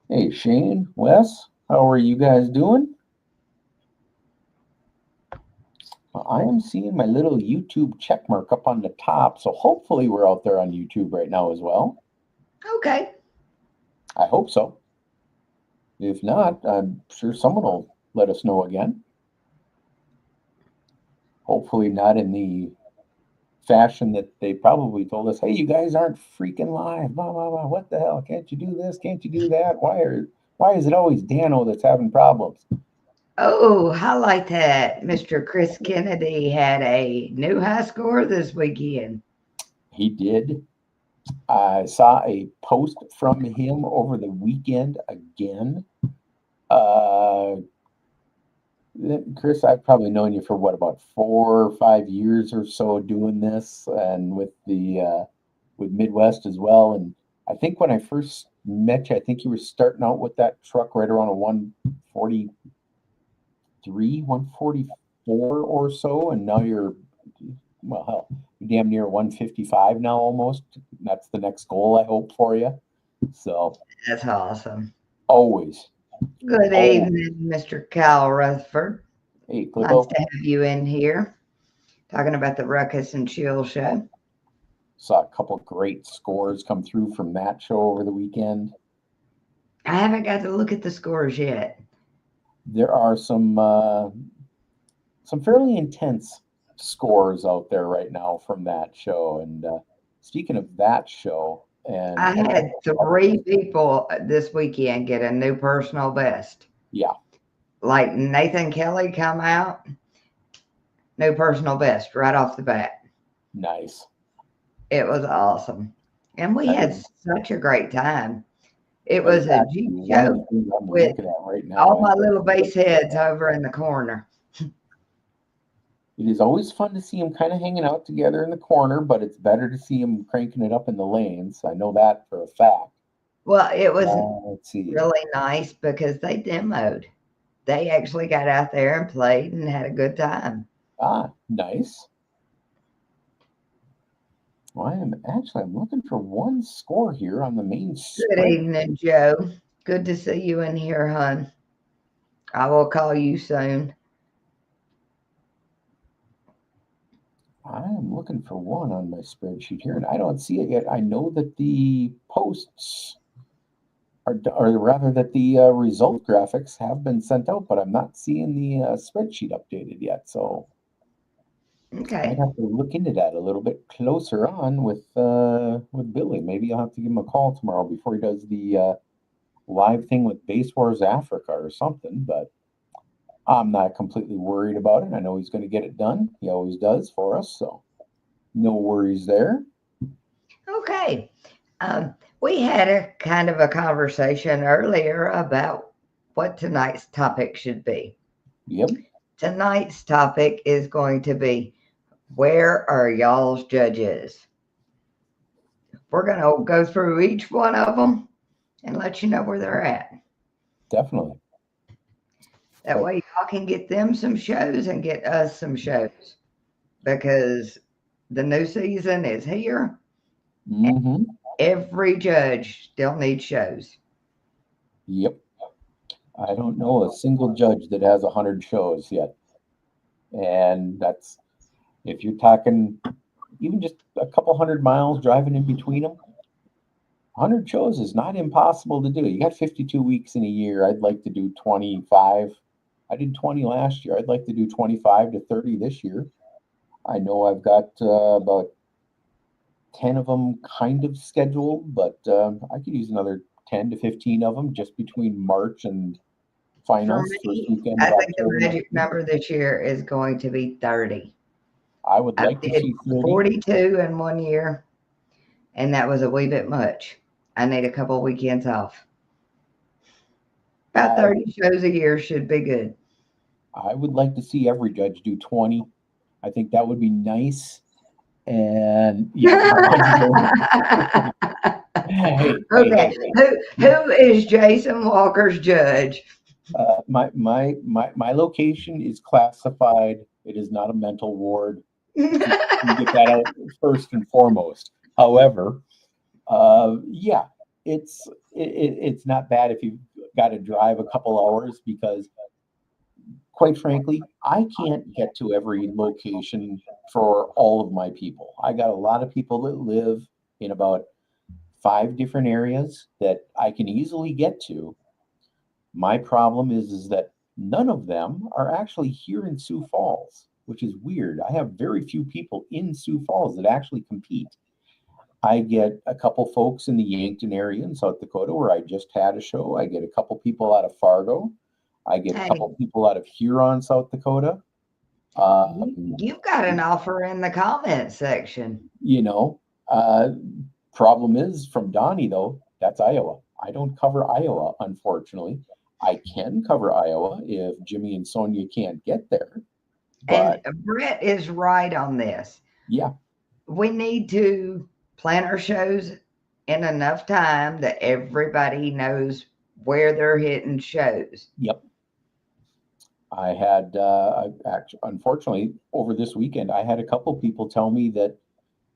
Hey Shane, Wes, how are you guys doing? I am seeing my little YouTube check mark up on the top, so hopefully we're out there on YouTube right now as well. Okay. I hope so. If not, I'm sure someone will let us know again. Hopefully not in the fashion that they probably told us, hey, you guys aren't freaking live, blah blah blah. What the hell? Can't you do this? Can't you do that? Why is it always Dano that's having problems? Oh, highlight that. Mr. Chris Kennedy had a new high score this weekend. He did. I saw a post from him over the weekend again. Uh, Chris, I've probably known you for what, about 4 or 5 years or so doing this, and with Midwest as well. And I think when I first met you, I think you were starting out with that truck right around a 143, 144 or so, and now you're, well, hell, you're damn near 155 now almost. That's the next goal I hope for you. So That's awesome. always. Good Oh, evening, Mr. Kyle Rutherford. hey, Nice Clippo. to have you in here talking about the Ruckus and Chill show. Saw a couple great scores come through from that show over the weekend. I haven't got to look at the scores yet. There are some fairly intense scores out there right now from that show. And speaking of that show, and I a had couple three others, people this weekend get a new personal best. yeah, Like Nathan Kelly come out, new personal best right off the bat. nice. It was awesome. And we I had think such a great time. It that is was a actually Jeep one of show the things I'm with looking at right now. all And my little bass heads over in the corner. it is always fun to see them kind of hanging out together in the corner, but it's better to see them cranking it up in the lanes. I know that for a fact. Well, it was Let's see. really nice because they demoed. They actually got out there and played and had a good time. Ah, nice. Well, I'm looking for one score here on the main Good spread. evening, Joe. Good to see you in here, hon. I will call you soon. I am looking for one on my spreadsheet here, and I don't see it yet. I know that the posts or rather that the result graphics have been sent out, but I'm not seeing the spreadsheet updated yet. So might Okay. have to look into that a little bit closer on with Billy. Maybe I'll have to give him a call tomorrow before he does the live thing with Base Wars Africa or something. But I'm not completely worried about it. I know he's going to get it done. He always does for us, so no worries there. Okay. We had a kind of a conversation earlier about what tonight's topic should be. Yep. Tonight's topic is going to be where are y'all's judges? We're going to go through each one of them and let you know where they're at. Definitely. That But way, y'all can get them some shows and get us some shows because the new season is here. hmm Every judge still needs shows. yep. I don't know a single judge that has 100 shows yet. And that's if you're talking even just a couple 100 miles driving in between them, 100 shows is not impossible to do. You got 52 weeks in a year. I'd like to do 25. I did 20 last year. I'd like to do 25 to 30 this year. I know I've got about 10 of them kind of scheduled, but I could use another 10 to 15 of them just between March and For finals, first me, weekend I of think the October next magic week. number this year is going to be 30. I would I like to did see 30. 42 in one year, and that was a wee bit much. I need a couple of weekends off. About I 30 shows a year should be good. I would like to see every judge do 20. I think that would be nice. And yeah, the judges only. Hey, hey, Okay, hey, hey. who is Jason Walker's judge? My location is classified. It is not a mental ward. You get that out first and foremost. However, yeah, it's not bad if you've got to drive a couple hours because, quite frankly, I can't get to every location for all of my people. I got a lot of people that live in about 5 different areas that I can easily get to. My problem is that none of them are actually here in Sioux Falls, which is weird. I have very few people in Sioux Falls that actually compete. I get a couple folks in the Yankton area in South Dakota where I just had a show. I get a couple people out of Fargo. I get a Hey, couple people out of Huron, South Dakota. you've got an offer in the comment section. You know, uh, problem is from Donnie though, that's Iowa. I don't cover Iowa, unfortunately. I can cover Iowa if Jimmy and Sonia can't get there, And but Brett is right on this. yeah, We need to plan our shows in enough time that everybody knows where they're hitting shows. yep. I had actually, unfortunately, over this weekend, I had a couple people tell me that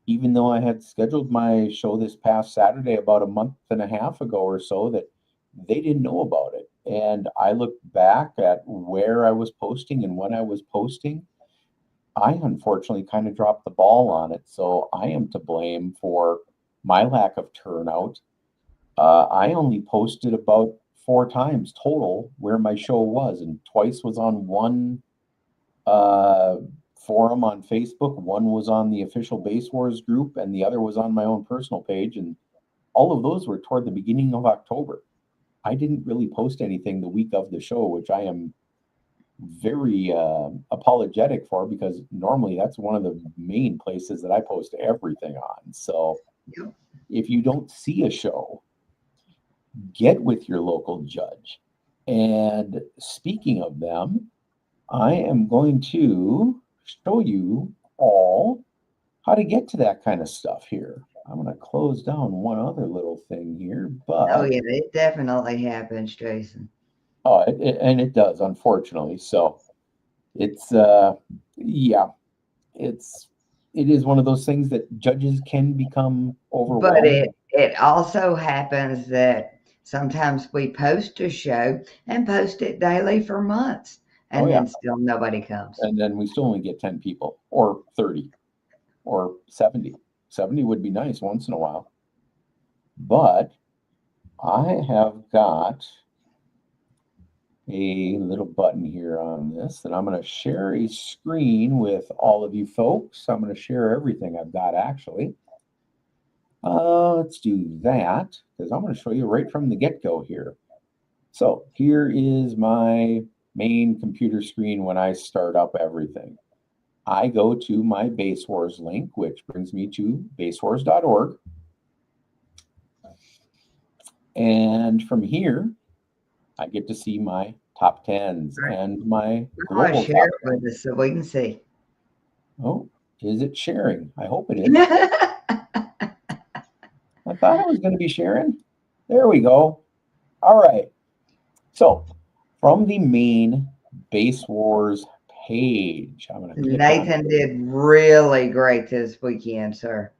even though I had scheduled my show this past Saturday about a month and a half ago or so, that they didn't know about it. And I looked back at where I was posting and when I was posting. I unfortunately kind of dropped the ball on it. So I am to blame for my lack of turnout. I only posted about 4 times total where my show was, and twice was on one uh, forum on Facebook. One was on the official Base Wars group, and the other was on my own personal page. And all of those were toward the beginning of October. I didn't really post anything the week of the show, which I am very apologetic for because normally that's one of the main places that I post everything on. So Yep. if you don't see a show, get with your local judge. And speaking of them, I am going to show you all how to get to that kind of stuff here. I'm going to close down one other little thing here, Oh, but yeah, it definitely happens, Jason. and it does, unfortunately. So it's yeah, it's it is one of those things that judges can become But overwhelmed. it also happens that sometimes we post a show and post it daily for months, Oh and yeah, then still nobody comes. and then we still only get 10 people or 30 or 70. 70 would be nice once in a while. But I have got a little button here on this, and I'm going to share a screen with all of you folks. I'm going to share everything I've got actually. Let's do that because I'm going to show you right from the get-go here. So here is my main computer screen when I start up everything. I go to my Base Wars link, which brings me to basewars.org. And from here, I get to see my top 10s and my I want to global share top it 10. with us so we can see. Oh, is it sharing? I hope it is. I thought I was going to be sharing. There we go. All right. So from the main Base Wars page, I'm going to click on Nathan did really great this weekend, sir.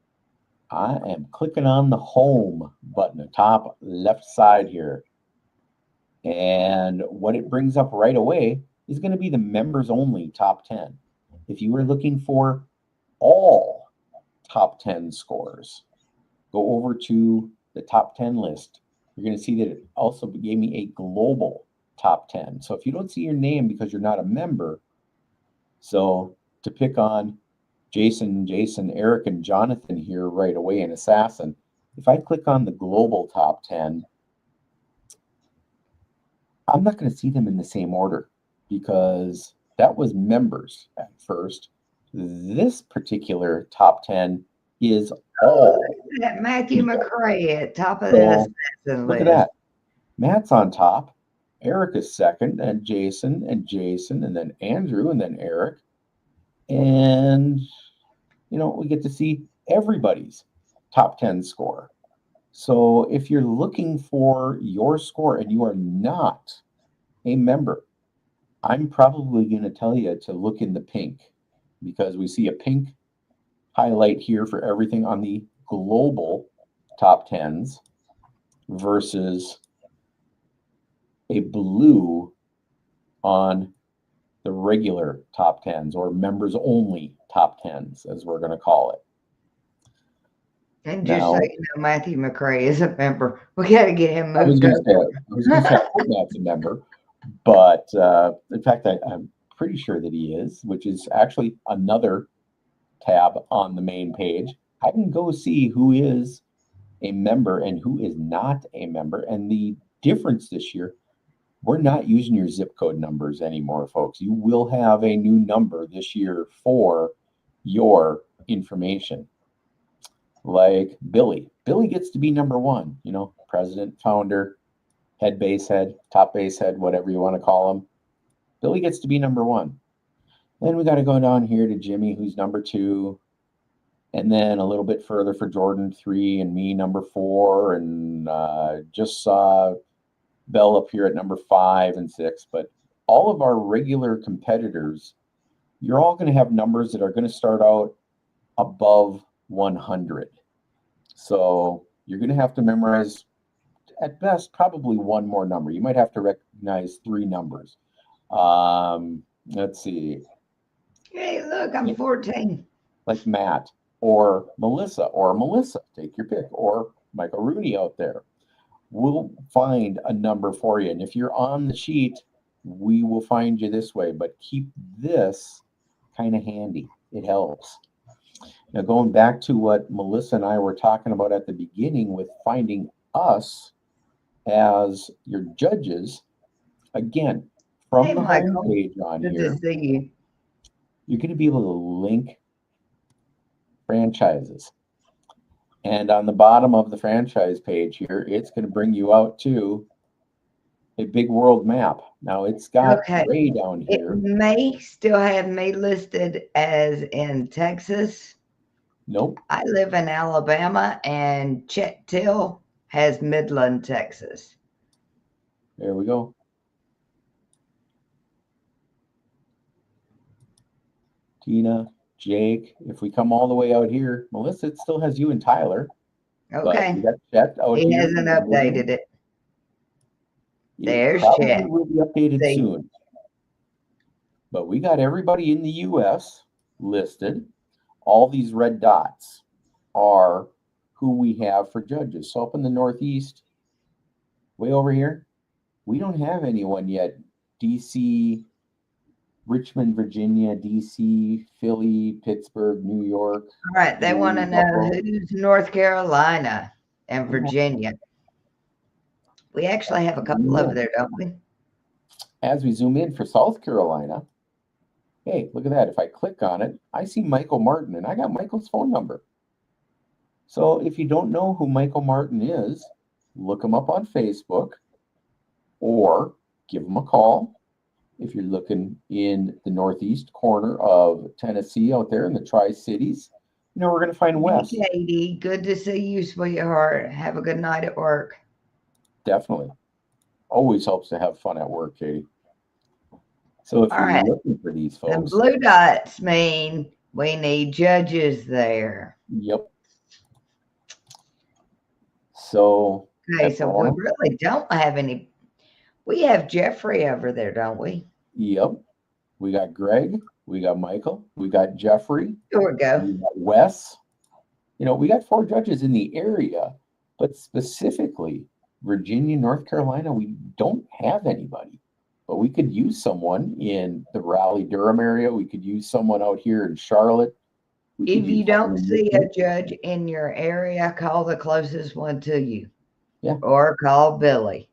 I am clicking on the home button, the top left side here. And what it brings up right away is going to be the members only top 10. If you were looking for all top 10 scores, go over to the top 10 list. You're going to see that it also gave me a global top 10. So if you don't see your name because you're not a member, so to pick on Jason, Eric, and Jonathan here right away in Assassin, if I click on the global top 10, I'm not going to see them in the same order because that was members at first. This particular top 10 is all. That Matthew McRae at top of the So assassin look at list. that. Matt's on top. Eric is second, and Jason, and then Andrew, and then Eric. And, we get to see everybody's top 10 score. So if you're looking for your score and you are not a member, I'm probably going to tell you to look in the pink because we see a pink highlight here for everything on the global top 10s versus a blue on the regular top 10s, or members only top 10s, as we're going to call it. And just so you know, Matthew McRae is a member. We got to get him moved up. I was going to say, I hope Matt's a member, but in fact, I'm pretty sure that he is, which is actually another tab on the main page. I can go see who is a member and who is not a member. And the difference this year, we're not using your zip code numbers anymore, folks. You will have a new number this year for your information. Like Billy. Billy gets to be number one, you know, president, founder, head base head, top base head, whatever you want to call him. Billy gets to be number one. Then we got to go down here to Jimmy, who's number two. And then a little bit further for Jordan, 3, and me, number 4. And just saw Bell up here at number 5 and 6. But all of our regular competitors, you're all going to have numbers that are going to start out above 100. So you're going to have to memorize, at best, probably one more number. You might have to recognize 3 numbers. Let's see. Hey, look, I'm 14. Like Matt or Melissa, take your pick, or Michael Rooney out there. We'll find a number for you. And if you're on the sheet, we will find you this way. But keep this kind of handy. It helps. Now, going back to what Melissa and I were talking about at the beginning with finding us as your judges, again, from the home page on Good here, to see you. You're going to be able to link franchises. And on the bottom of the franchise page here, it's going to bring you out to a big world map. Now, it's got Ray down here. It may still have me listed as in Texas. Nope. I live in Alabama, and Chet Till has Midland, Texas. There we go. Tina, Jake, if we come all the way out here, Melissa, it still has you and Tyler. Okay. But we got Chet out he here. Hasn't updated it. There's Chet. It will be updated soon. But we got everybody in the U.S. listed. All these red dots are who we have for judges. So up in the Northeast, way over here, we don't have anyone yet. D.C., Richmond, Virginia, D.C., Philly, Pittsburgh, New York. All right, they want to know who's North Carolina and Virginia. We actually have a couple over there, don't we? As we zoom in for South Carolina, hey, look at that. If I click on it, I see Michael Martin, and I got Michael's phone number. So if you don't know who Michael Martin is, look him up on Facebook or give him a call. If you're looking in the northeast corner of Tennessee out there in the Tri-Cities, you know, we're going to find Wes. Hey, Katie, good to see you, sweetheart. Have a good night at work. Definitely. Always helps to have fun at work, Katie. So if you're looking for these folks. The blue dots mean we need judges there. Yep. So. Okay, so we really don't have any. We have Jeffrey over there, don't we? Yep. We got Greg. We got Michael. We got Jeffrey. There we go. We got Wes. You know, we got 4 judges in the area, but specifically Virginia, North Carolina, we don't have anybody. But we could use someone in the Raleigh-Durham area. We could use someone out here in Charlotte. If you don't see a judge in your area, call the closest one to you. Yeah. Or call Billy.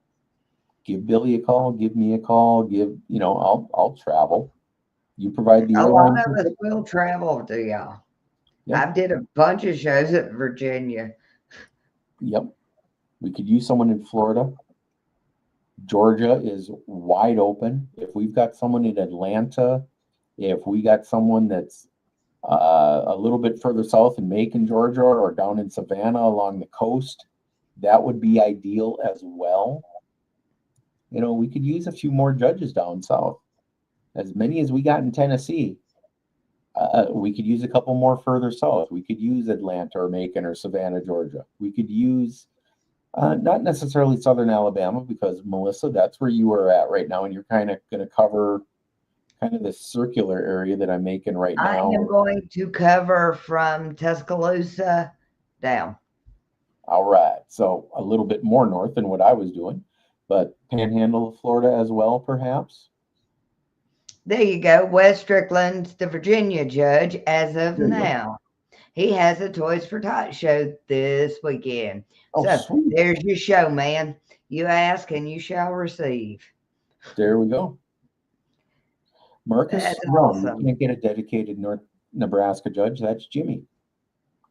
Give Billy a call. Give me a call. I'll travel. You provide the airline. A lot of us will travel to y'all. Yeah. I did a bunch of shows at Virginia. Yep. We could use someone in Florida. Georgia is wide open. If we've got someone in Atlanta, if we got someone that's a little bit further south in Macon, Georgia, or down in Savannah along the coast, that would be ideal as well. You know, we could use a few more judges down south. As many as we got in Tennessee, we could use a couple more further south. We could use Atlanta or Macon or Savannah, Georgia. We could use Not necessarily Southern Alabama, because Melissa, that's where you are at right now, and you're kind of going to cover kind of the circular area that I'm making right I am now. going to cover from Tuscaloosa down. All right, so a little bit more north than what I was doing, but Panhandle of Florida as well, perhaps. There you go. Wes Strickland's the Virginia judge as of There you go. now. He has a Toys for Tots show this weekend. Oh, So sweet. there's your show, man. You ask and you shall receive. There we go. Marcus, That's no, you awesome. can't get a dedicated North Nebraska judge. That's Jimmy.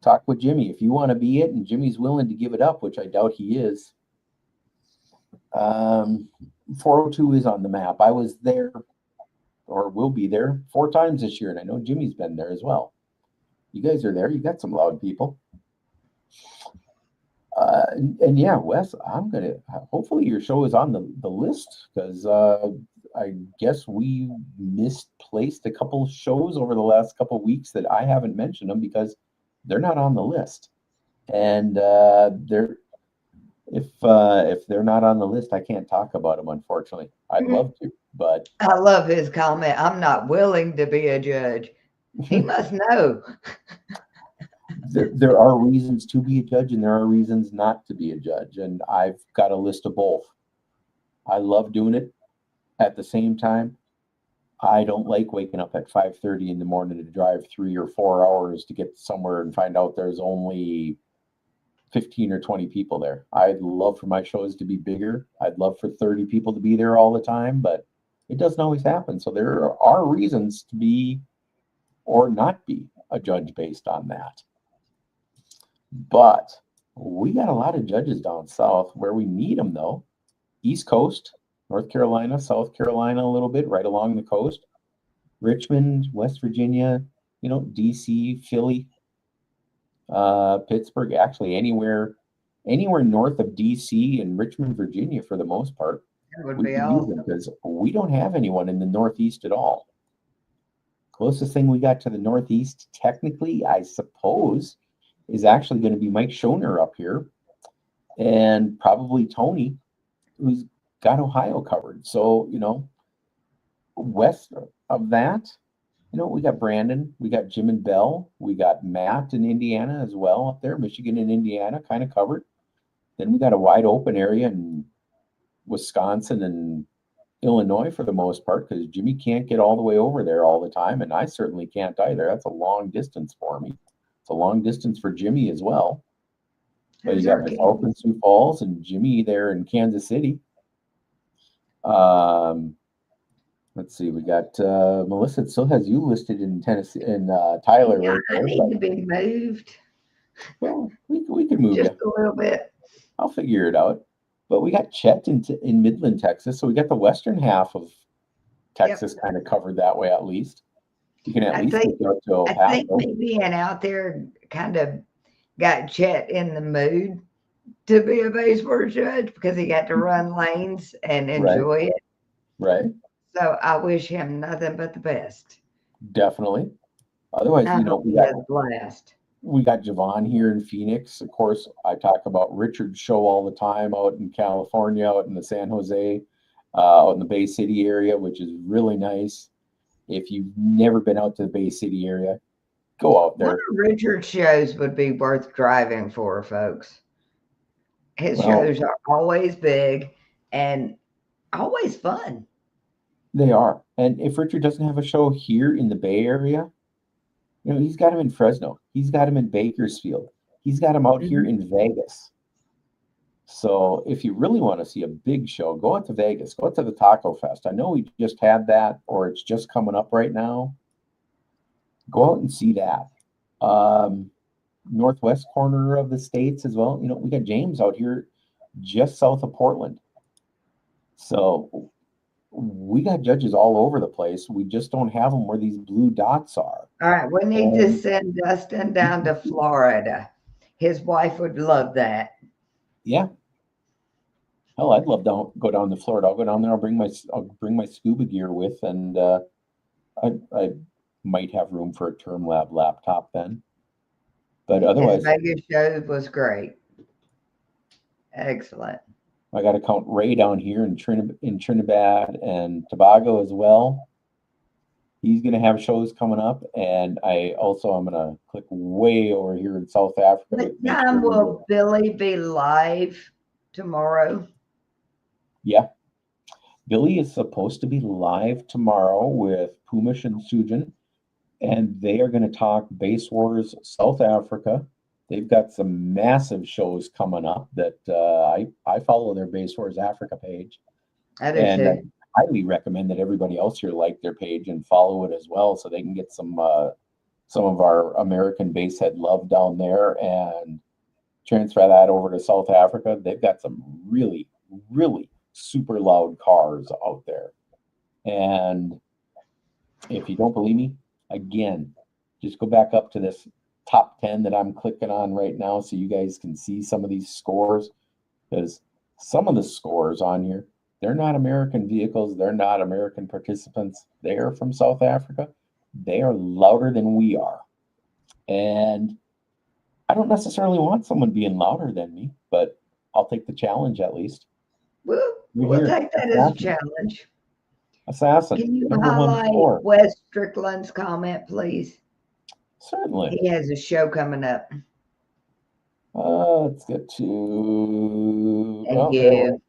Talk with Jimmy if you want to be it, and Jimmy's willing to give it up, which I doubt he is. 402 is on the map. I was there, or will be there, 4 times this year, and I know Jimmy's been there as well. You guys are there. You got some loud people. And yeah, Wes, I'm gonna hopefully your show is on the list, because I guess we misplaced a couple of shows over the last couple of weeks that I haven't mentioned them because they're not on the list. And they're if they're not on the list, I can't talk about them, unfortunately. I'd love to, but I love his comment. I'm not willing to be a judge. He must know. there are reasons to be a judge and there are reasons not to be a judge, and I've got a list of both. I love doing it. At the same time, I don't like waking up at 5:30 in the morning to drive 3 or 4 hours to get somewhere and find out there's only 15 or 20 people there. I'd love for my shows to be bigger. I'd love for 30 people to be there all the time, but it doesn't always happen. So there are reasons to be or not be a judge based on that. But we got a lot of judges down south where we need them, though. East Coast, North Carolina, South Carolina, a little bit right along the coast. Richmond, West Virginia, DC, Philly, Pittsburgh, actually anywhere north of DC and Richmond, Virginia, for the most part, That would we be can use them awesome. because we don't have anyone in the Northeast at all. Closest thing we got to the Northeast, technically, I suppose, is actually going to be Mike Schoner up here, and probably Tony, who's got Ohio covered. So, west of that, we got Brandon, we got Jim and Bell, we got Matt in Indiana as well up there, Michigan and Indiana kind of covered. Then we got a wide open area in Wisconsin and Illinois for the most part, because Jimmy can't get all the way over there all the time, and I certainly can't either. That's a long distance for me. It's a long distance for Jimmy as well. But you Who's got our myself in Kansas? Sioux Falls and Jimmy there in Kansas City. Um, let's see, we got Melissa. It still has you listed in Tennessee, in Tyler Yeah, right I there, need but to be moved well, we can move just you. a little bit. I'll figure it out. But we got Chet in Midland, Texas, so we got the western half of Yep. Texas kind of covered that way at least. You can at I least think get out to El I think Paso. me being out there kind of got Chet in the mood to be a baseball judge because he got to run lanes and Right, enjoy it. right, So I wish him nothing but the best. definitely. Otherwise, I hope we he got has a blast. Javon here in Phoenix. Of course, I talk about Richard's show all the time out in California, out in the San Jose, out in the Bay City area, which is really nice. If you've never been out to the Bay City area, go out One there. of Richard's shows would be worth driving for, folks. His Well, shows are always big and always fun. they are. And if Richard doesn't have a show here in the Bay Area, he's got him in Fresno. He's got him in Bakersfield. He's got him out here Mhm. in Vegas. So if you really want to see a big show, go out to Vegas. Go out to the Taco Fest. I know we just had that, or it's just coming up right now. Go out and see that. Um, Northwest corner of the states as well. We got James out here just south of Portland. So we got judges all over the place. We just don't have them where these blue dots are. All right, we need to And send Dustin down to Florida. His wife would love that. yeah, hell, I'd love to go down to Florida. I'll go down there. I'll bring my scuba gear with, and I might have room for a Term Lab laptop then. But His otherwise, Vegas show was great. Excellent. I got to count Ray down here in Trinidad and Tobago as well. He's going to have shows coming up, and I'm going to click way over here in South Africa What to make sure time we will Billy be live tomorrow? Yeah, Billy is supposed to be live tomorrow with Pumish and Sujin, and they are going to talk Base Wars South Africa. They've got some massive shows coming up that I follow their Base Wars Africa page, I do and I too. highly recommend that everybody else here like their page and follow it as well, so they can get some of our American base head love down there and transfer that over to South Africa. They've got some really, really super loud cars out there. And if you don't believe me, again, just go back up to this top 10 that I'm clicking on right now so you guys can see some of these scores. Because some of the scores on here, they're not American vehicles, they're not American participants, they are from South Africa. They are louder than we are. And I don't necessarily want someone being louder than me, but I'll take the challenge at least. You're We'll here, take that as a Assassin. challenge. Assassin, Can you number highlight 14. Wes Strickland's comment, please? Certainly. He has a show coming up. Let's get to. Thank Oh, you.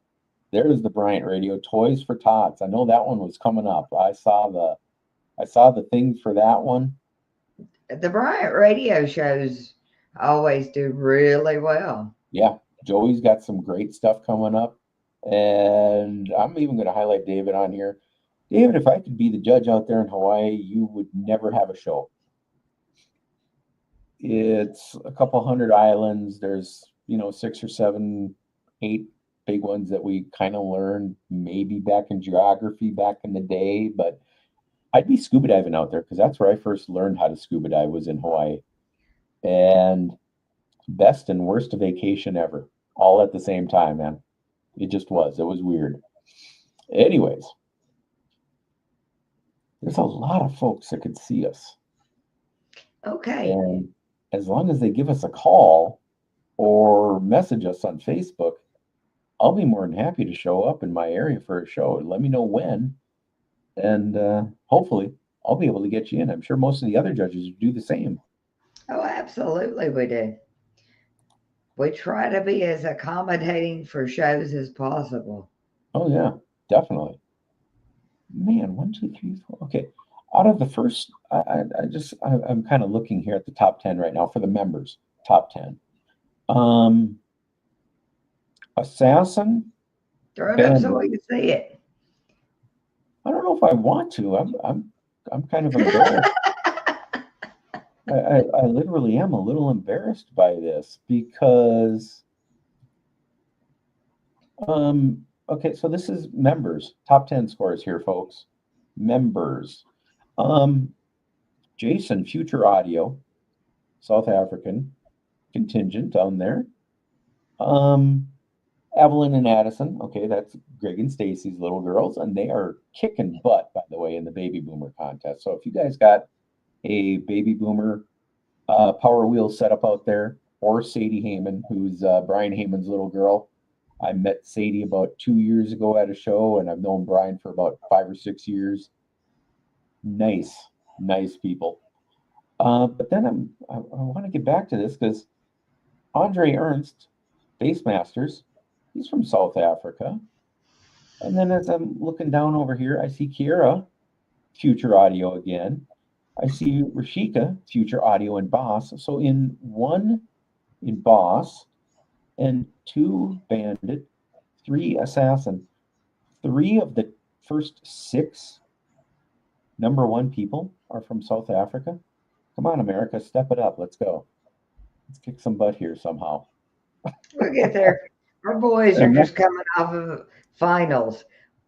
there's the Bryant Radio Toys for Tots. I know that one was coming up. I saw the thing for that one. The Bryant radio shows always do really well. Yeah, Joey's got some great stuff coming up, and I'm even going to highlight David on here. David, if I could be the judge out there in Hawaii, you would never have a show. It's a couple hundred islands. There's, 6 or 7, 8 big ones that we kind of learned maybe back in geography back in the day, but I'd be scuba diving out there because that's where I first learned how to scuba dive was in Hawaii. And best and worst vacation ever, all at the same time, man. It just was. It was weird. Anyways, there's a lot of folks that could see us. Okay. And as long as they give us a call or message us on Facebook, I'll be more than happy to show up in my area for a show. Let me know when, and hopefully I'll be able to get you in. I'm sure most of the other judges do the same. Oh, absolutely, we do. We try to be as accommodating for shows as possible. Oh yeah, definitely. Man, 1, 2, 3, 4. Okay, out of the first, I'm kind of looking here at the top 10 right now for the members. Top 10. Assassin, Throw it up so Bandit. we can see it. I don't know if I want to. I'm kind of embarrassed. I literally am a little embarrassed by this because okay, so this is members, top 10 scores here, folks. Members. Jason, Future Audio, South African contingent down there. Evelyn and Addison, okay, that's Greg and Stacy's little girls, and they are kicking butt, by the way, in the baby boomer contest. So if you guys got a baby boomer Power Wheel setup out there, or Sadie Heyman, who's Brian Heyman's little girl. I met Sadie about 2 years ago at a show, and I've known Brian for about 5 or 6 years. Nice, nice people. But then I want to get back to this because Andre Ernst, Bass Masters, he's from South Africa. And then as I'm looking down over here, I see Kiera, Future Audio again. I see Rashika, Future Audio and Boss. So in Boss and 2 Bandit, 3 Assassin, 3 of the first 6 number 1 people are from South Africa. Come on, America, step it up. Let's go. Let's kick some butt here somehow. We'll get there. Our boys are just coming off of finals.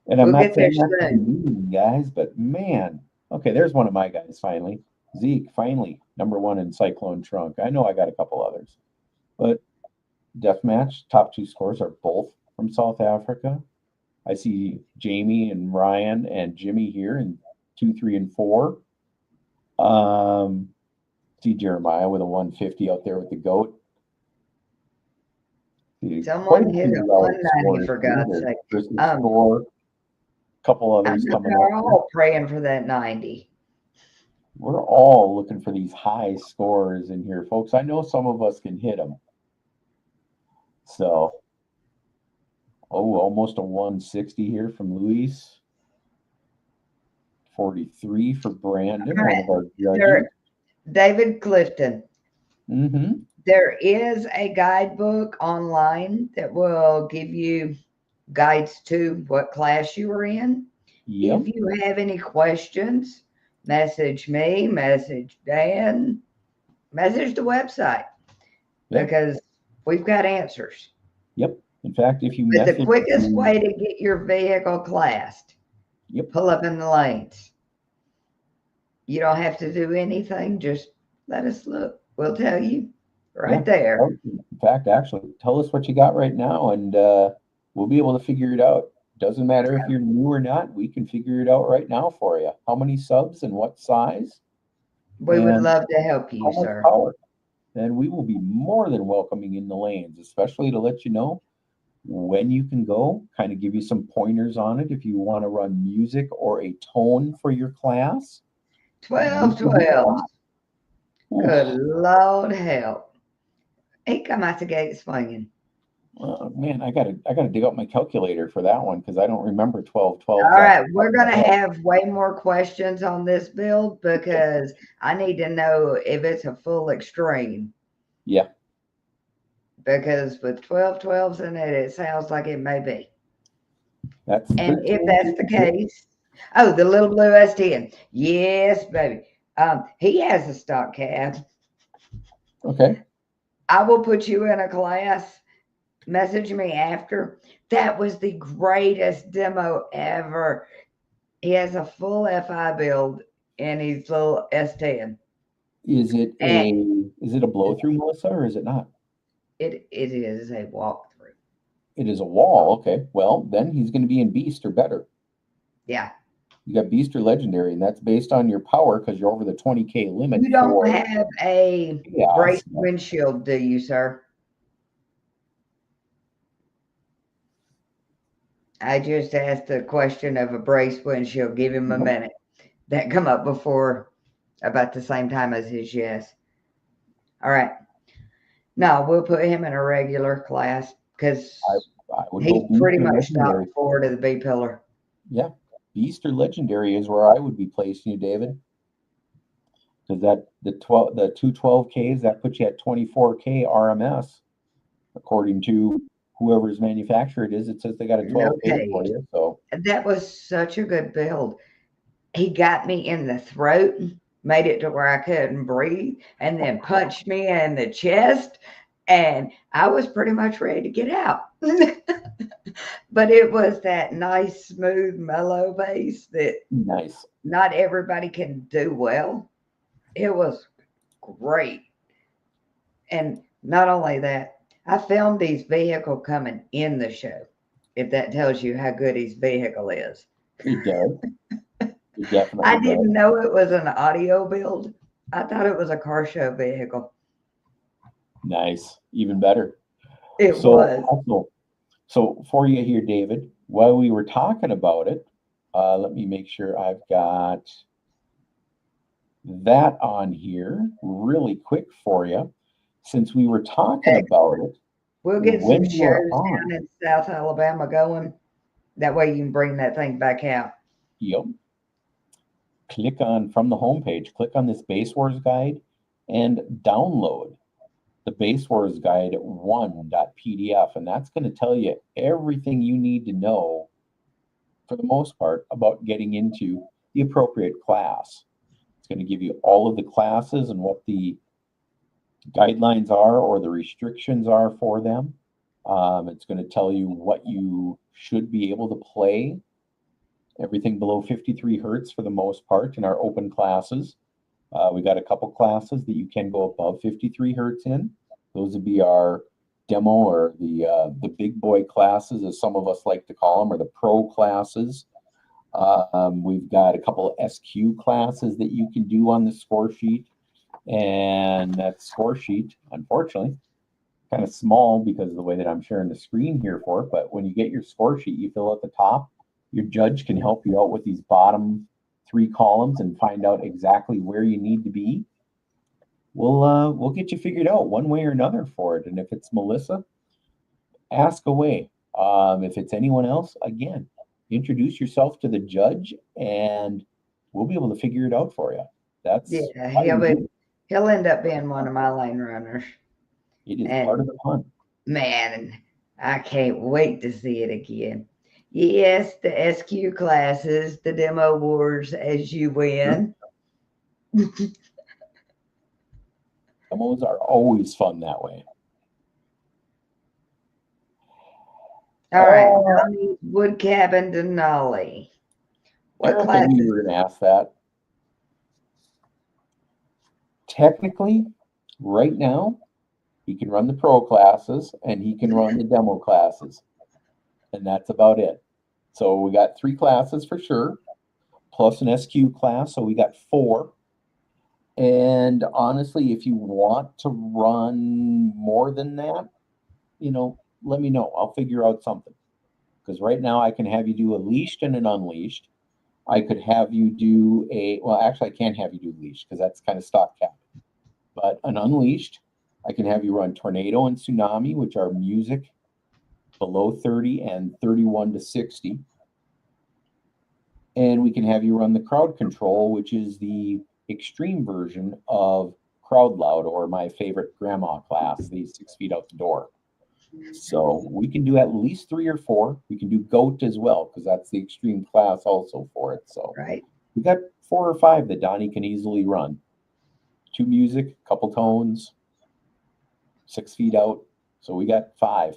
And I'm We'll not get there saying that to be soon. mean, guys, but man. Okay, there's one of my guys finally. Zeke, finally, number 1 in Cyclone Trunk. I know I got a couple others. But Deathmatch, top 2 scores are both from South Africa. I see Jamie and Ryan and Jimmy here in 2, 3, and 4. See Jeremiah with a 150 out there with the goat. See Someone quite a hit few a relic 190 scores for here. God's There's sake. Christmas score, a couple I others know coming up they're here. all praying for that 90. We're all looking for these high scores in here, folks. I know some of us can hit them. So, almost a 160 here from Luis. 43 for Brandon, All one right. of our judges. There, David Clifton. Mm-hmm. There is a guidebook online that will give you guides to what class you were in. Yep. If you have any questions, message me, message Dan, message the website Yep. because we've got answers. Yep. In fact, if you But the message quickest me, way to get your vehicle classed, yep, pull up in the lanes. You don't have to do anything, just let us look. We'll tell you right yeah. there. Oh, in fact, actually, tell us what you got right now, and we'll be able to figure it out. Doesn't matter if you're new or not, we can figure it out right now for you. How many subs and what size? We would And love to help how you, much sir. power? And we will be more than welcoming in the lanes, especially to let you know when you can go, kind of give you some pointers on it if you want to run music or a tone for your class. 12, 12. Good Lord help. He come out the gate swinging. Man, I gotta dig up my calculator for that one because I don't remember 12 12. All right, we're going to have way more questions on this build because I need to know if it's a full extreme. Yeah. Because with 12 12s in it, it sounds like it may be. That's And if that's the case, oh, the little blue S10. Yes, baby. He has a stock cab. Okay. I will put you in a class. Message me after. That was the greatest demo ever. He has a full FI build in his little S10. Is it And a blow through, Melissa, or is it not? it is a walkthrough. It is a wall. Okay. Well, then he's going to be in Beast or better. Yeah. You got Beast or Legendary, and that's based on your power because you're over the 20K limit. You don't have a braced windshield, do you, sir? I just asked the question of a braced windshield. Give him a minute. That come up before about the same time as his yes. All right. No, we'll put him in a regular class because he's pretty much stopped forward of the B pillar. Yeah. Beast or Legendary is where I would be placing you, David. Because that the 212Ks, that puts you at 24K RMS, according to whoever's manufacturer it is. It says they got a 12K for you. So that was such a good build. He got me in the throat, made it to where I couldn't breathe, and then punched me in the chest, and I was pretty much ready to get out. But it was that nice, smooth, mellow bass that not everybody can do well. It was great. And not only that, I filmed his vehicle coming in the show, if that tells you how good his vehicle is. It does. It definitely I didn't know it was an audio build. I thought it was a car show vehicle. Nice. Even better. It was. Also, so for you here, David, while we were talking about it, let me make sure I've got that on here really quick for you. Since we were talking about it, we'll get some shows down in South Alabama going. That way you can bring that thing back out. Yep. Click on from the homepage, click on this Base Wars guide and download the Base Wars Guide 1.pdf. And that's going to tell you everything you need to know, for the most part, about getting into the appropriate class. It's going to give you all of the classes and what the guidelines are or the restrictions are for them. It's going to tell you what you should be able to play. Everything below 53 hertz for the most part in our open classes. We got a couple classes that you can go above 53 hertz in. Those would be our demo or the big boy classes, as some of us like to call them, or the pro classes. We've got a couple of SQ classes that you can do on the score sheet. And that score sheet, unfortunately, kind of small because of the way that I'm sharing the screen here for it. But when you get your score sheet, you fill out the top. Your judge can help you out with these bottom 3 columns and find out exactly where you need to be. We'll get you figured out one way or another for it. And if it's Melissa, ask away. If it's anyone else, again, introduce yourself to the judge, and we'll be able to figure it out for you. That's Yeah, why we do it. he'll end up being one of my lane runners. It is part of And the fun. man, I can't wait to see it again. Yes, the SQ classes, the demo wars as you win. Demos are always fun that way. All right, Donnie's Wood Cabin Denali. What Eric, I class knew you is were going to ask that. Technically, right now, he can run the pro classes and he can run the demo classes. And that's about it. So we got 3 classes for sure, plus an SQ class. So we got 4. And honestly, if you want to run more than that, let me know. I'll figure out something. Because right now I can have you do a leashed and an unleashed. I could have you do actually, I can't have you do leashed because that's kind of stock cap. But an unleashed, I can have you run tornado and tsunami, which are music below 30 and 31 to 60. And we can have you run the crowd control, which is the extreme version of crowd loud, or my favorite grandma class, the 6 feet out the door. So we can do at least 3 or 4. We can do goat as well, because that's the extreme class also for it. So right? we got 4 or 5 that Donnie can easily run. 2 music, couple tones, 6 feet out. So we got 5.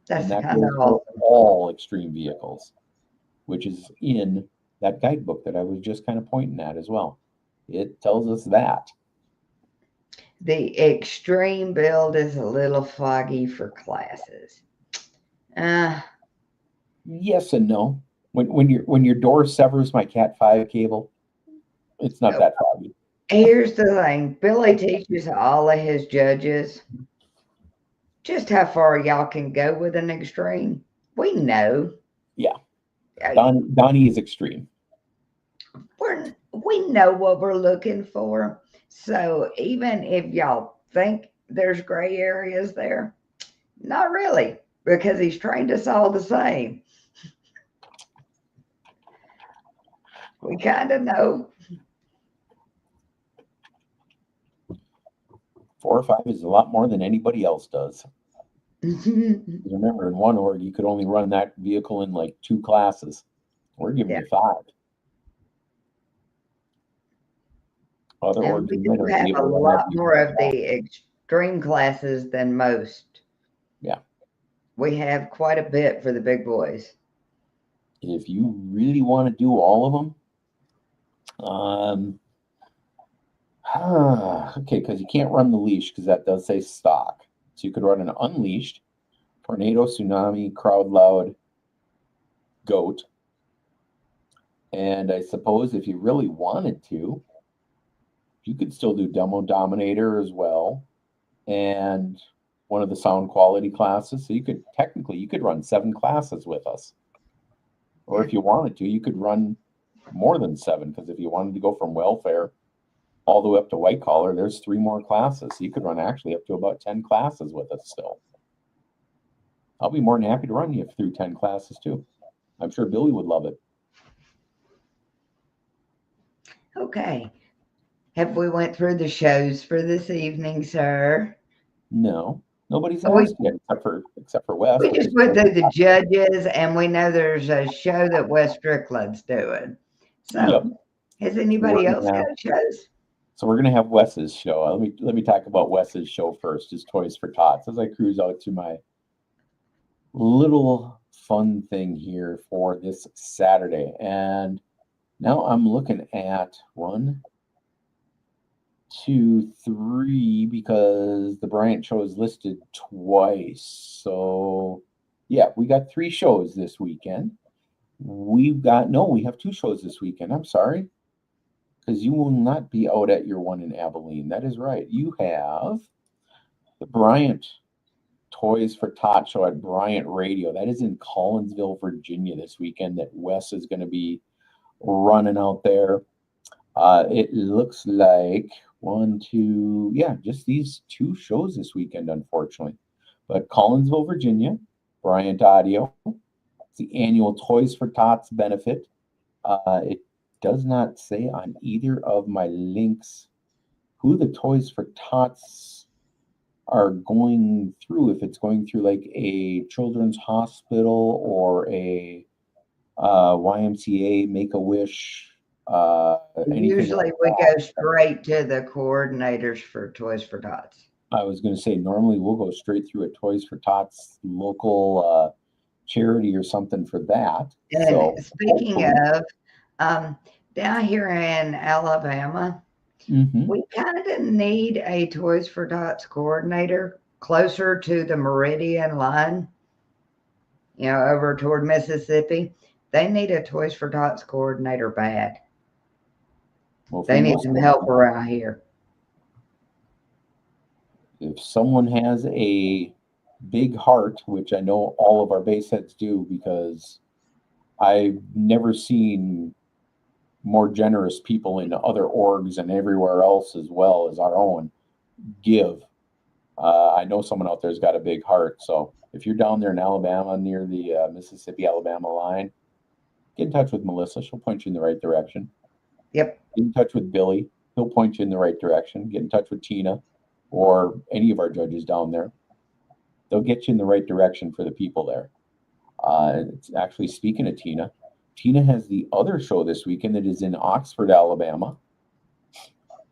That's And that kind goes of for awesome. all extreme vehicles, which is in that guidebook that I was just kind of pointing at as well. It tells us that. The extreme build is a little foggy for classes. Uh, Yes and no. When your door severs my Cat 5 cable, it's not that foggy. Here's the thing. Billy teaches all of his judges just how far y'all can go with an extreme. We know. Yeah. Uh, Donnie is extreme. we know what we're looking for. So even if y'all think there's gray areas there, not really, because he's trained us all the same. We kind of know. 4 or 5 is a lot more than anybody else does. Remember, in one org, you could only run that vehicle in like 2 classes. We're giving Yeah. you 5. Other And orgs we you do might not have be a able to run that lot vehicle more in of 5. the extreme classes than most. Yeah. We have quite a bit for the big boys. If you really want to do all of them, okay, because you can't run the leash because that does say stock. So you could run an unleashed, tornado, tsunami, crowd loud, goat. And I suppose if you really wanted to, you could still do demo dominator as well, and one of the sound quality classes. So you could run 7 classes with us. Or if you wanted to, you could run more than 7, because if you wanted to go from welfare all the way up to white collar, there's 3 more classes. So you could run actually up to about 10 classes with us still. I'll be more than happy to run you through 10 classes too. I'm sure Billy would love it. Okay. Have we went through the shows for this evening, sir? No, nobody's We asked yet except for Wes. we just went through the judges, and we know there's a show that Wes Strickland's doing. Yep. So, has So anybody else got shows? we're gonna have Wes's show. Let me talk about Wes's show first. His Toys for Tots, as I cruise out to my little fun thing here for this Saturday. And now I'm looking at 1, 2, 3, because the Bryant show is listed twice. So yeah, we got 3 shows this weekend. We have 2 shows this weekend. I'm sorry, because you will not be out at your one in Abilene. That is right. You have The Bryant Toys for Tot show at Bryant Radio. That is in Collinsville, Virginia this weekend that Wes is going to be running out there. It looks like just these two shows this weekend, unfortunately. But Collinsville, Virginia, Bryant Audio. It's the annual Toys for Tots benefit. It does not say on either of my links who the Toys for Tots are going through, if it's going through like a children's hospital or a YMCA, Make-A-Wish, anything Usually like we that. go straight to the coordinators for Toys for Tots. I was going to say, normally we'll go straight through a Toys for Tots local charity or something for that. And So speaking of, down here in Alabama, we kind of need a Toys for Tots coordinator closer to the Meridian line, over toward Mississippi. They need a Toys for Tots coordinator bad. well, They need some help around here. If someone has a big heart, which I know all of our base heads do, because I've never seen more generous people in other orgs and everywhere else as well as our own give. I know someone out there's got a big heart. So if you're down there in Alabama near the Mississippi-Alabama line, get in touch with Melissa. She'll point you in the right direction. Yep. Get in touch with Billy. He'll point you in the right direction. Get in touch with Tina or any of our judges down there. They'll get you in the right direction for the people there. It's actually, speaking of Tina, Tina has the other show this weekend that is in Oxford, Alabama.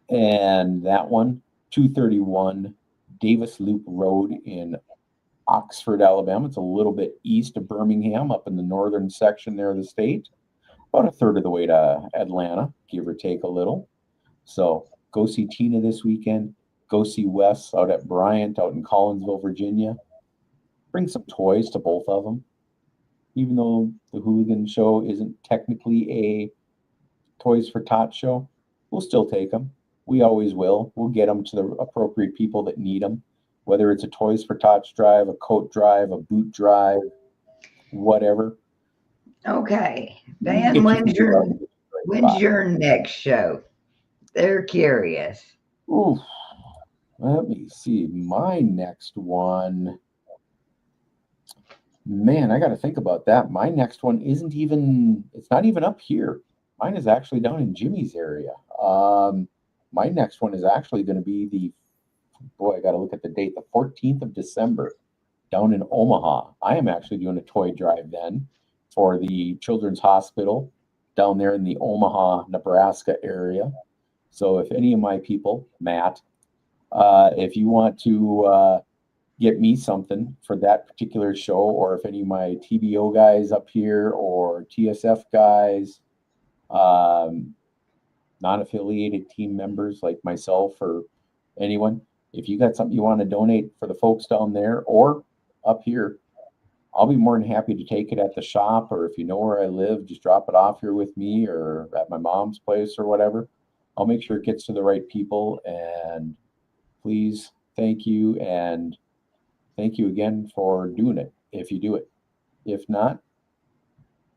And that one, 231 Davis Loop Road in Oxford, Alabama. It's a little bit east of Birmingham, up in the northern section there of the state. About a third of the way to Atlanta, give or take a little. So go see Tina this weekend. Go see Wes out at Bryant, out in Collinsville, Virginia. Bring some toys to both of them. Even though the Hooligan show isn't technically a Toys for Tots show, we'll still take them. We always will. We'll get them to the appropriate people that need them, whether it's a Toys for Tots drive, a coat drive, a boot drive, whatever. Okay. Dan, when's your next show? They're curious. Oof. Let me see. My next one. Man, I got to think about that. My next one it's not even up here. Mine is actually down in Jimmy's area. My next one is actually going to be I got to look at the date, the 14th of December down in Omaha. I am actually doing a toy drive then for the Children's Hospital down there in the Omaha, Nebraska area. So if any of my people, Matt, if you want to get me something for that particular show, or if any of my TBO guys up here or TSF guys, non-affiliated team members like myself or anyone, if you got something you want to donate for the folks down there or up here, I'll be more than happy to take it at the shop, or if you know where I live, just drop it off here with me or at my mom's place or whatever. I'll make sure it gets to the right people. And please, thank you. And thank you again for doing it if you do it. If not,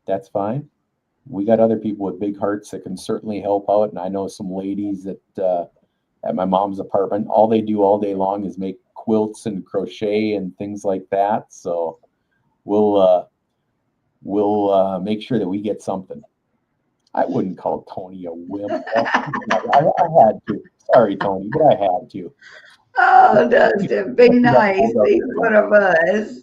that's fine. We got other people with big hearts that can certainly help out. And I know some ladies that at my mom's apartment, all they do all day long is make quilts and crochet and things like that. So we'll make sure that we get something. I wouldn't call Tony a wimp. I had to. Sorry, Tony, but I had to. Oh, Dustin, be nice. He's one of us.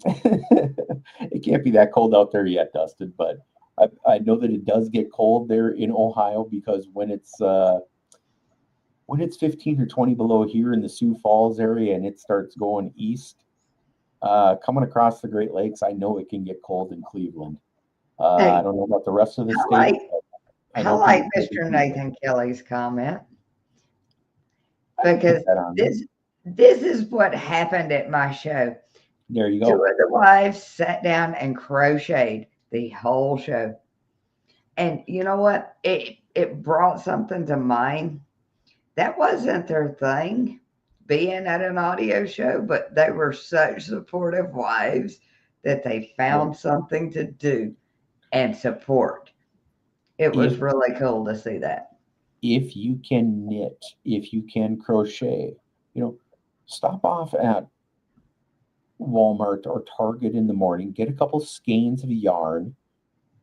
It can't be that cold out there yet, Dustin, but I know that it does get cold there in Ohio, because when it's 15 or 20 below here in the Sioux Falls area and it starts going east, coming across the Great Lakes, I know it can get cold in Cleveland. I don't know about the rest of the state. I like Mr. Nathan Kelly's comment, because this is what happened at my show. There you go. Two of the wives sat down and crocheted the whole show. And you know what? It brought something to mind. That wasn't their thing. being at an audio show, but they were such supportive wives that they Well, found something to do and support. It was if really cool to see that. if you can knit, if you can crochet, stop off at Walmart or Target in the morning, get a couple skeins of yarn,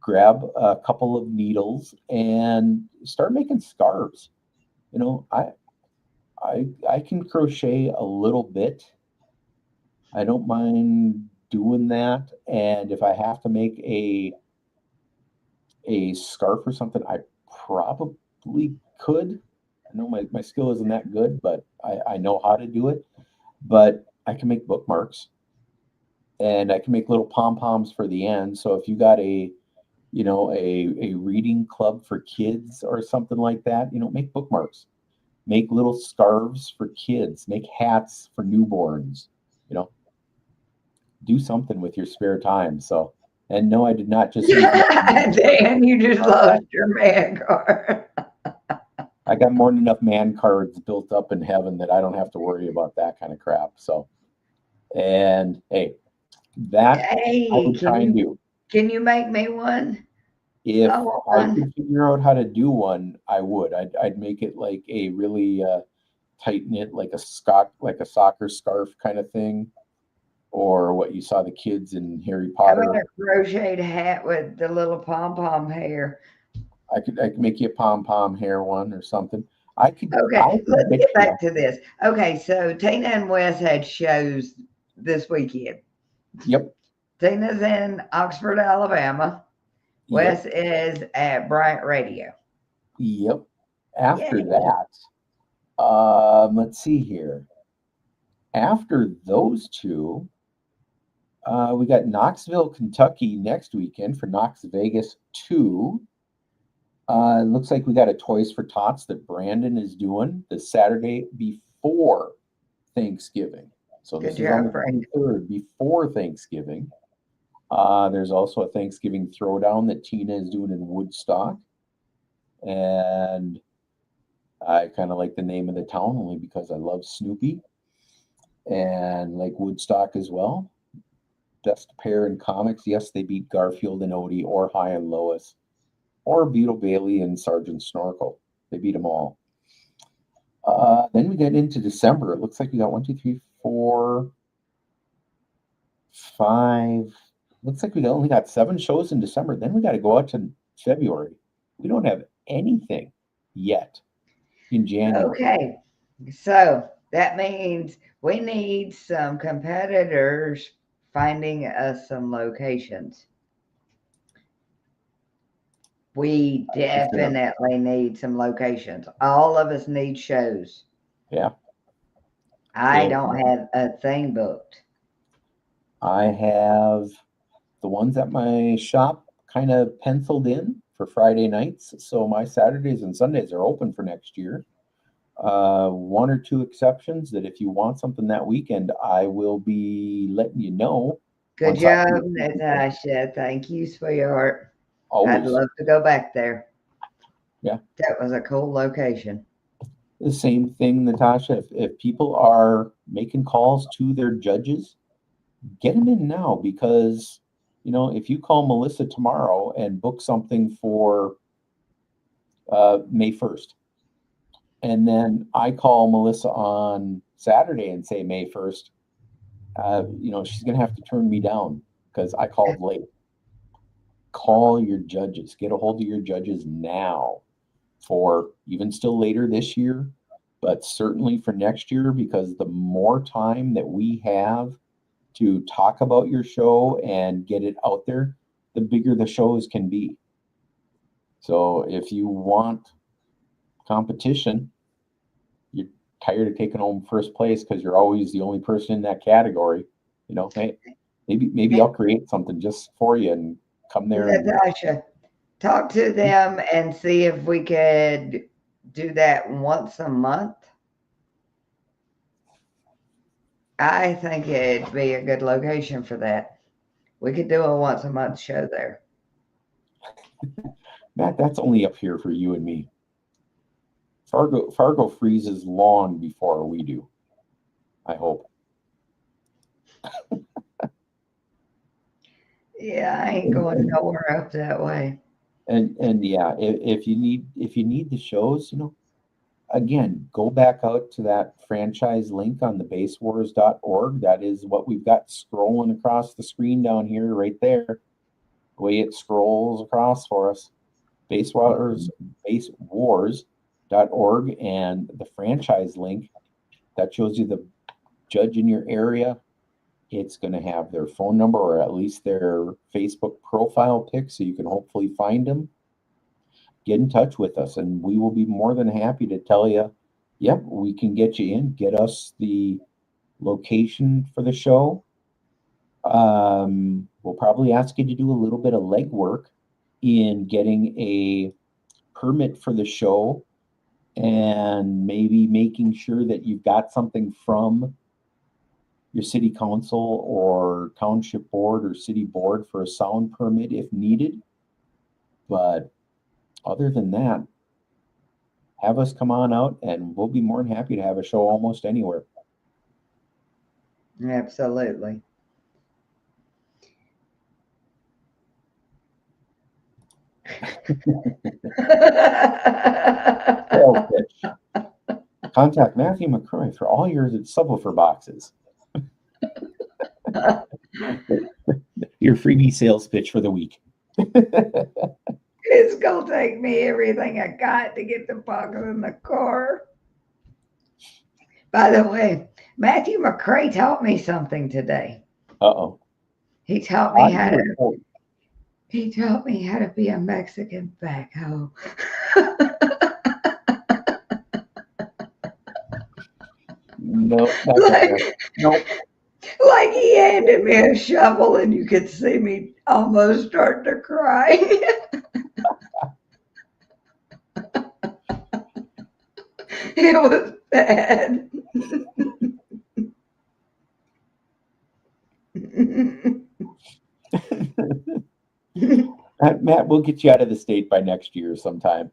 grab a couple of needles, and start making scarves. You know, I can crochet a little bit. I don't mind doing that. And if I have to make a scarf or something, I probably could. I know my skill isn't that good, but I know how to do it. But I can make bookmarks and I can make little pom poms for the end. So if you got a reading club for kids or something like that, make bookmarks, make little scarves for kids, make hats for newborns, you know, do something with your spare time. So, and no, I did not just use my Dan, you just card. lost your man card. I got more than enough man cards built up in heaven that I don't have to worry about that kind of crap. So, and hey, that I Hey, would try and do. can you make me one? If I want I one. could figure out how to do one, I would. I'd make it like a really tight knit, like a soccer scarf kind of thing, or what you saw the kids in Harry How about Potter. a crocheted hat with the little pom pom hair? I could make you a pom pom hair one or something. I Okay, could let's bet get you. back to this. Okay, so Tina and Wes had shows this weekend. Yep, Tina's in Oxford, Alabama. yep, Wes is at Bryant Radio. yep. After Yay. that, let's see here. After those two, we got Knoxville, Kentucky next weekend for Knox Vegas 2. It looks like we got a Toys for Tots that Brandon is doing the Saturday before Thanksgiving. So Good this is on job, the Brandon. 23rd before Thanksgiving. There's also a Thanksgiving throwdown that Tina is doing in Woodstock. And I kind of like the name of the town only because I love Snoopy and like Woodstock as well. Best pair in comics. Yes, they beat Garfield and Odie or High and Lois or Beetle Bailey and Sergeant Snorkel. They beat them all. Then we get into December. It looks like we got one, two, three, four, five. Looks like we only got 7 shows in December. Then we got to go out to February. We don't have anything yet in January. Okay, so that means we need some competitors finding us some locations. We For sure. definitely need some locations. All of us need shows. Yeah. I If don't have a thing booked. I have the ones at my shop kind of penciled in for Friday nights, so my Saturdays and Sundays are open for next year. One or two exceptions that if you want something that weekend, I will be letting you know Good once I job, hear from people. Natasha. Thank you, sweetheart. I'd Always. love to go back there. Yeah. That was a cool location. The same thing, Natasha. If people are making calls to their judges, get them in now because, if you call Melissa tomorrow and book something for May 1st, and then I call Melissa on Saturday and say May 1st, she's going to have to turn me down because I called late. Call your judges, get a hold of your judges now for even still later this year, but certainly for next year, because the more time that we have to talk about your show and get it out there, the bigger the shows can be. So if you want competition, you're tired of taking home first place because you're always the only person in that category, hey, maybe I'll create something just for you and come there and Natasha, talk to them and see if we could do that once a month. I think it'd be a good location for that. We could do a once a month show there. Matt, that's only up here for you and me. Fargo freezes long before we do. I hope. Yeah, I ain't going nowhere up that way. And yeah, if you need the shows, again, go back out to that franchise link on the basewars.org. That is what we've got scrolling across the screen down here, right there. The way it scrolls across for us. Basewars, basewars.org, and the franchise link that shows you the judge in your area. It's going to have their phone number or at least their Facebook profile pic so you can hopefully find them. Get in touch with us, and we will be more than happy to tell you, yep, we can get you in, get us the location for the show. We'll probably ask you to do a little bit of legwork in getting a permit for the show and maybe making sure that you've got something from your city council or township board or city board for a sound permit if needed. But other than that, have us come on out and we'll be more than happy to have a show almost anywhere. Absolutely. Sales pitch. Contact Matthew McCrory for all your subwoofer boxes. Your freebie sales pitch for the week. It's gonna take me everything I got to get the box in the car. By the way, Matthew McCray taught me something today. Uh-oh. He taught me how to Audio. he taught me how to be a Mexican backhoe. No, not gonna happen. like, Nope. like he handed me a shovel and you could see me almost start to cry. It was bad. Matt, we'll get you out of the state by next year sometime.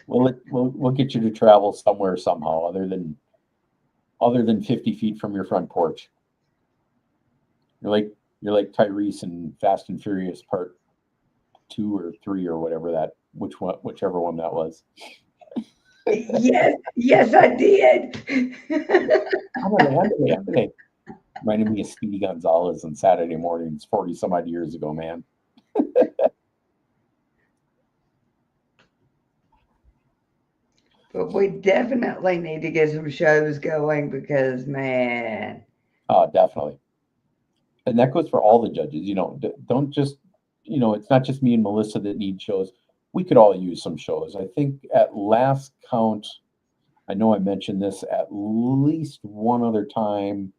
We'll get you to travel somewhere somehow other than 50 feet from your front porch. You're like Tyrese in Fast and Furious Part 2 or 3 or whatever whichever one that was. Yes, I did. Ándale. Reminded me of Speedy Gonzalez on Saturday mornings 40 some odd years ago, man. But we definitely need to get some shows going because, man, Oh, definitely. And that goes for all the judges. Don't just, it's not just me and Melissa that need shows. We could all use some shows. I think at last count, I know I mentioned this at least one other time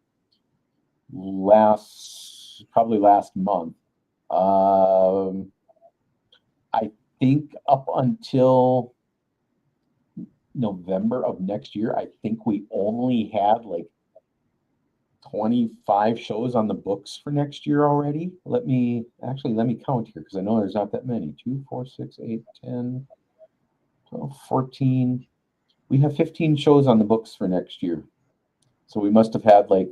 probably last month. I think up until November of next year, I think we only had like 25 shows on the books for next year already. Let me count here because I know there's not that many. 2, 4, 6, 8, 10, 12, 14. We have 15 shows on the books for next year. So we must have had like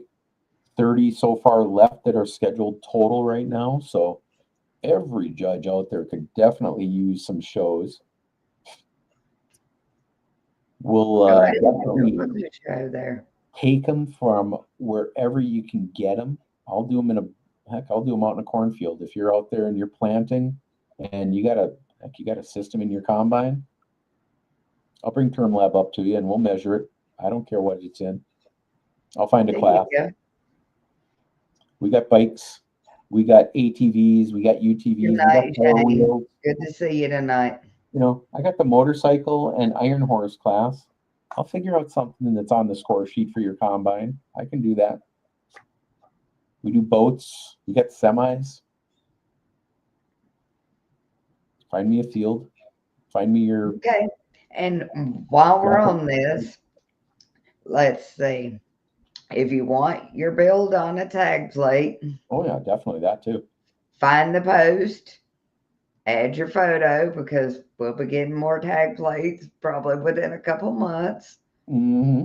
30 so far left that are scheduled total right now. So every judge out there could definitely use some shows. We'll definitely show there. Take them from wherever you can get them. I'll do them I'll do them out in a cornfield. If you're out there and you're planting and you got a system in your combine, I'll bring Term Lab up to you and we'll measure it. I don't care what it's in. I'll find a class. We got bikes, we got ATVs, we got UTVs, we got four wheels. Good to see you tonight. I got the motorcycle and iron horse class. I'll figure out something that's on the score sheet for your combine. I can do that. We do boats. We got semis. Find me a field. Find me your. Okay. And while we're on this, let's see. If you want your build on a tag plate. Oh, yeah, definitely that too. Find the post. Add your photo because we'll be getting more tag plates probably within a couple months. Mm-hmm.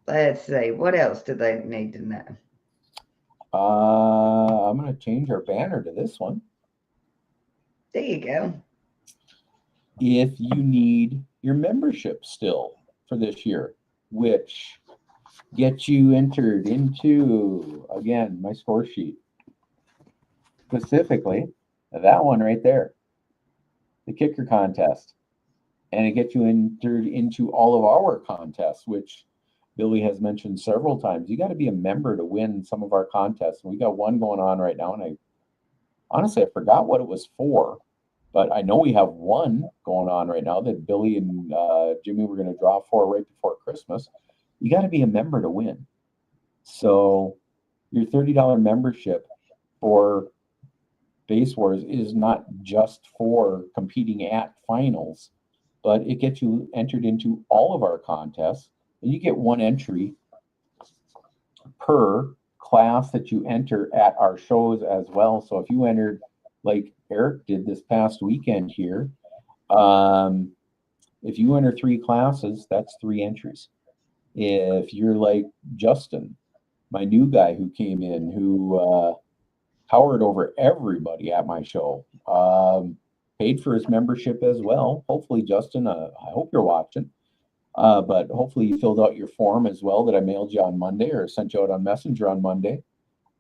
Let's see. What else do they need to know? I'm going to change our banner to this one. There you go. If you need your membership still for this year, which gets you entered into, again, my score sheet, specifically that one right there, the kicker contest. And it gets you entered into all of our contests, which Billy has mentioned several times. You got to be a member to win some of our contests. And we got one going on right now, and I honestly I forgot what it was for, but I know we have one going on right now that Billy and Jimmy were going to draw for right before Christmas. You got to be a member to win. So your $30 membership for Base Wars is not just for competing at finals, but it gets you entered into all of our contests, and you get one entry per class that you enter at our shows as well. So if you entered, like Eric did this past weekend here, um, if you enter 3 classes, that's 3 entries. If you're like Justin, my new guy who came in, who towered over everybody at my show, paid for his membership as well. Hopefully, Justin, I hope you're watching. But hopefully you filled out your form as well that I mailed you on Monday or sent you out on Messenger on Monday.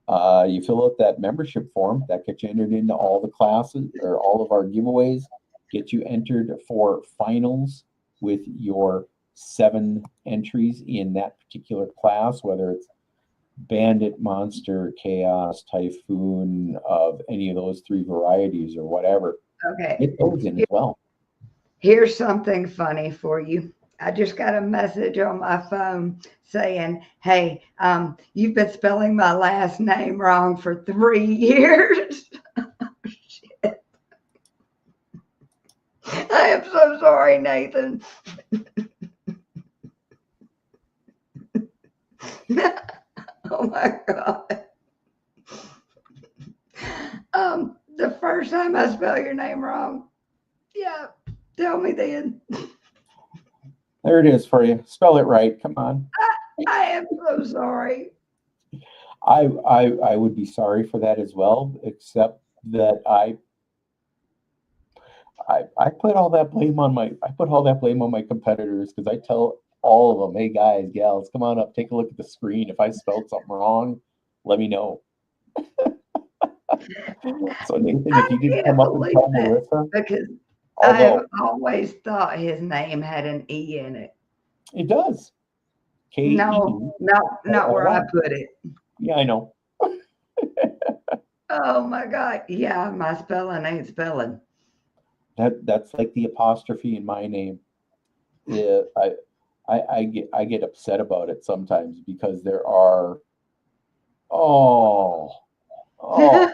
You fill out that membership form that gets you entered into all the classes or all of our giveaways, get you entered for finals with your 7 entries in that particular class, whether it's Bandit, Monster, Chaos, Typhoon, of any of those 3 varieties or whatever. Okay. Get those in as well. Here's something funny for you. I just got a message on my phone saying, "Hey, you've been spelling my last name wrong for 3 years." Shit. I am so sorry, Nathan. Oh my God. The first time I spell your name wrong, yeah, tell me then. There it is for you. Spell it right. Come on. I am so sorry. I would be sorry for that as well, except that I put all that blame on my competitors because I tell all of them, hey guys, gals, come on up, take a look at the screen. If I spelled something wrong, let me know. So Nathan, if I you did can't come up and believe tell that Melissa, because I'll I've know. always thought his name had an E in it. It does. No, K-E-L-L-Y. not where I put it. Yeah, I know. Oh my God. Yeah, my spelling ain't spelling. That's like the apostrophe in my name. Yeah, I get upset about it sometimes because there are oh oh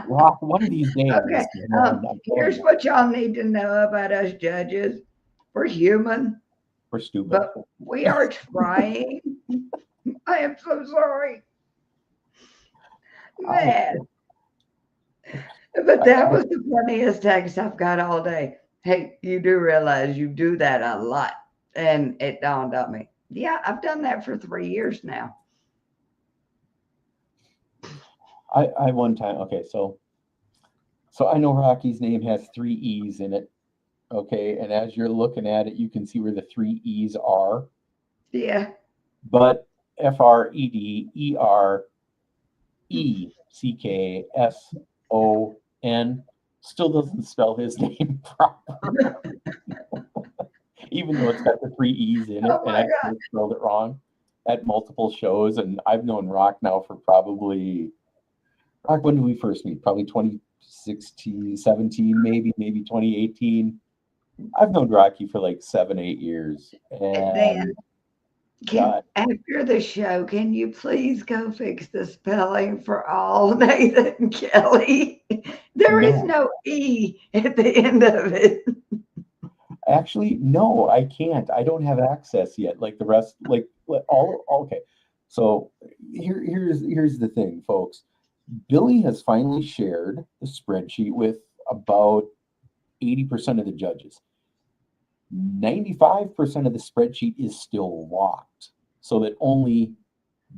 Rock, one of these Okay. days, man, I'm telling Here's you, what y'all need to know about us judges. We're human, we're stupid. but we are trying. I am so sorry. I, Man. But I, that was the funniest text I've got all day. Hey, you do realize you do that a lot. And it dawned on me. Yeah, I've done that for 3 years now. I one time, okay, so I know Rocky's name has 3 E's in it, okay, and as you're looking at it, you can see where the 3 E's are, Yeah. but Fredekson still doesn't spell his name properly, even though it's got the 3 E's in it, Oh and my I God. still spelled it wrong at multiple shows. And I've known Rock now for probably, Rock, when did we first meet? Probably 2016, 17, maybe 2018. I've known Rocky for like 7, 8 years. And then And can God, after the show, can you please go fix the spelling for all Nathan Kelly? There is no, no E at the end of it. actually, no, I can't. I don't have access yet. Like the rest, like all okay. So here's the thing, folks. Billy has finally shared the spreadsheet with about 80% of the judges. 95% of the spreadsheet is still locked so that only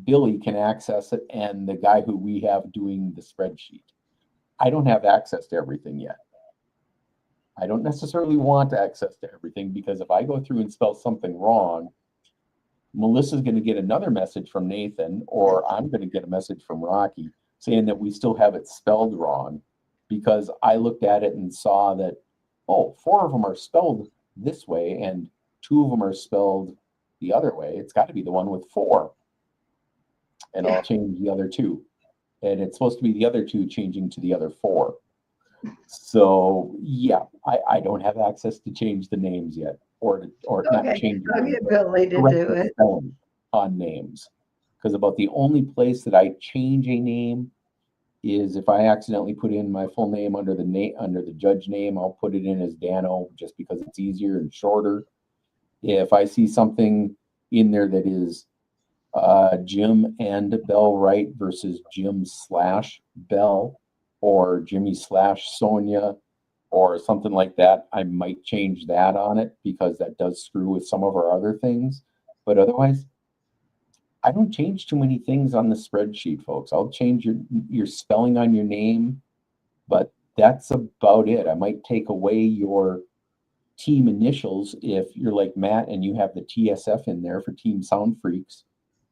Billy can access it and the guy who we have doing the spreadsheet. I don't have access to everything yet. I don't necessarily want access to everything because if I go through and spell something wrong, Melissa's going to get another message from Nathan, or I'm going to get a message from Rocky saying that we still have it spelled wrong because I looked at it and saw that, oh, 4 of them are spelled this way and 2 of them are spelled the other way. It's got to be the one with 4. And I'll change the other 2. And it's supposed to be the other 2 changing to the other 4. So yeah, I don't have access to change the names yet, or not change the I'll names, get but Billy to correct do the it. spelling on names. Because about the only place that I change a name is if I accidentally put in my full name under the judge name, I'll put it in as Dano just because it's easier and shorter. If I see something in there that is Jim and Bell Wright versus Jim / Bell, or Jimmy / Sonia, or something like that, I might change that on it because that does screw with some of our other things. But otherwise, I don't change too many things on the spreadsheet, folks. I'll change your spelling on your name, but that's about it. I might take away your team initials if you're like Matt and you have the TSF in there for Team Sound Freaks,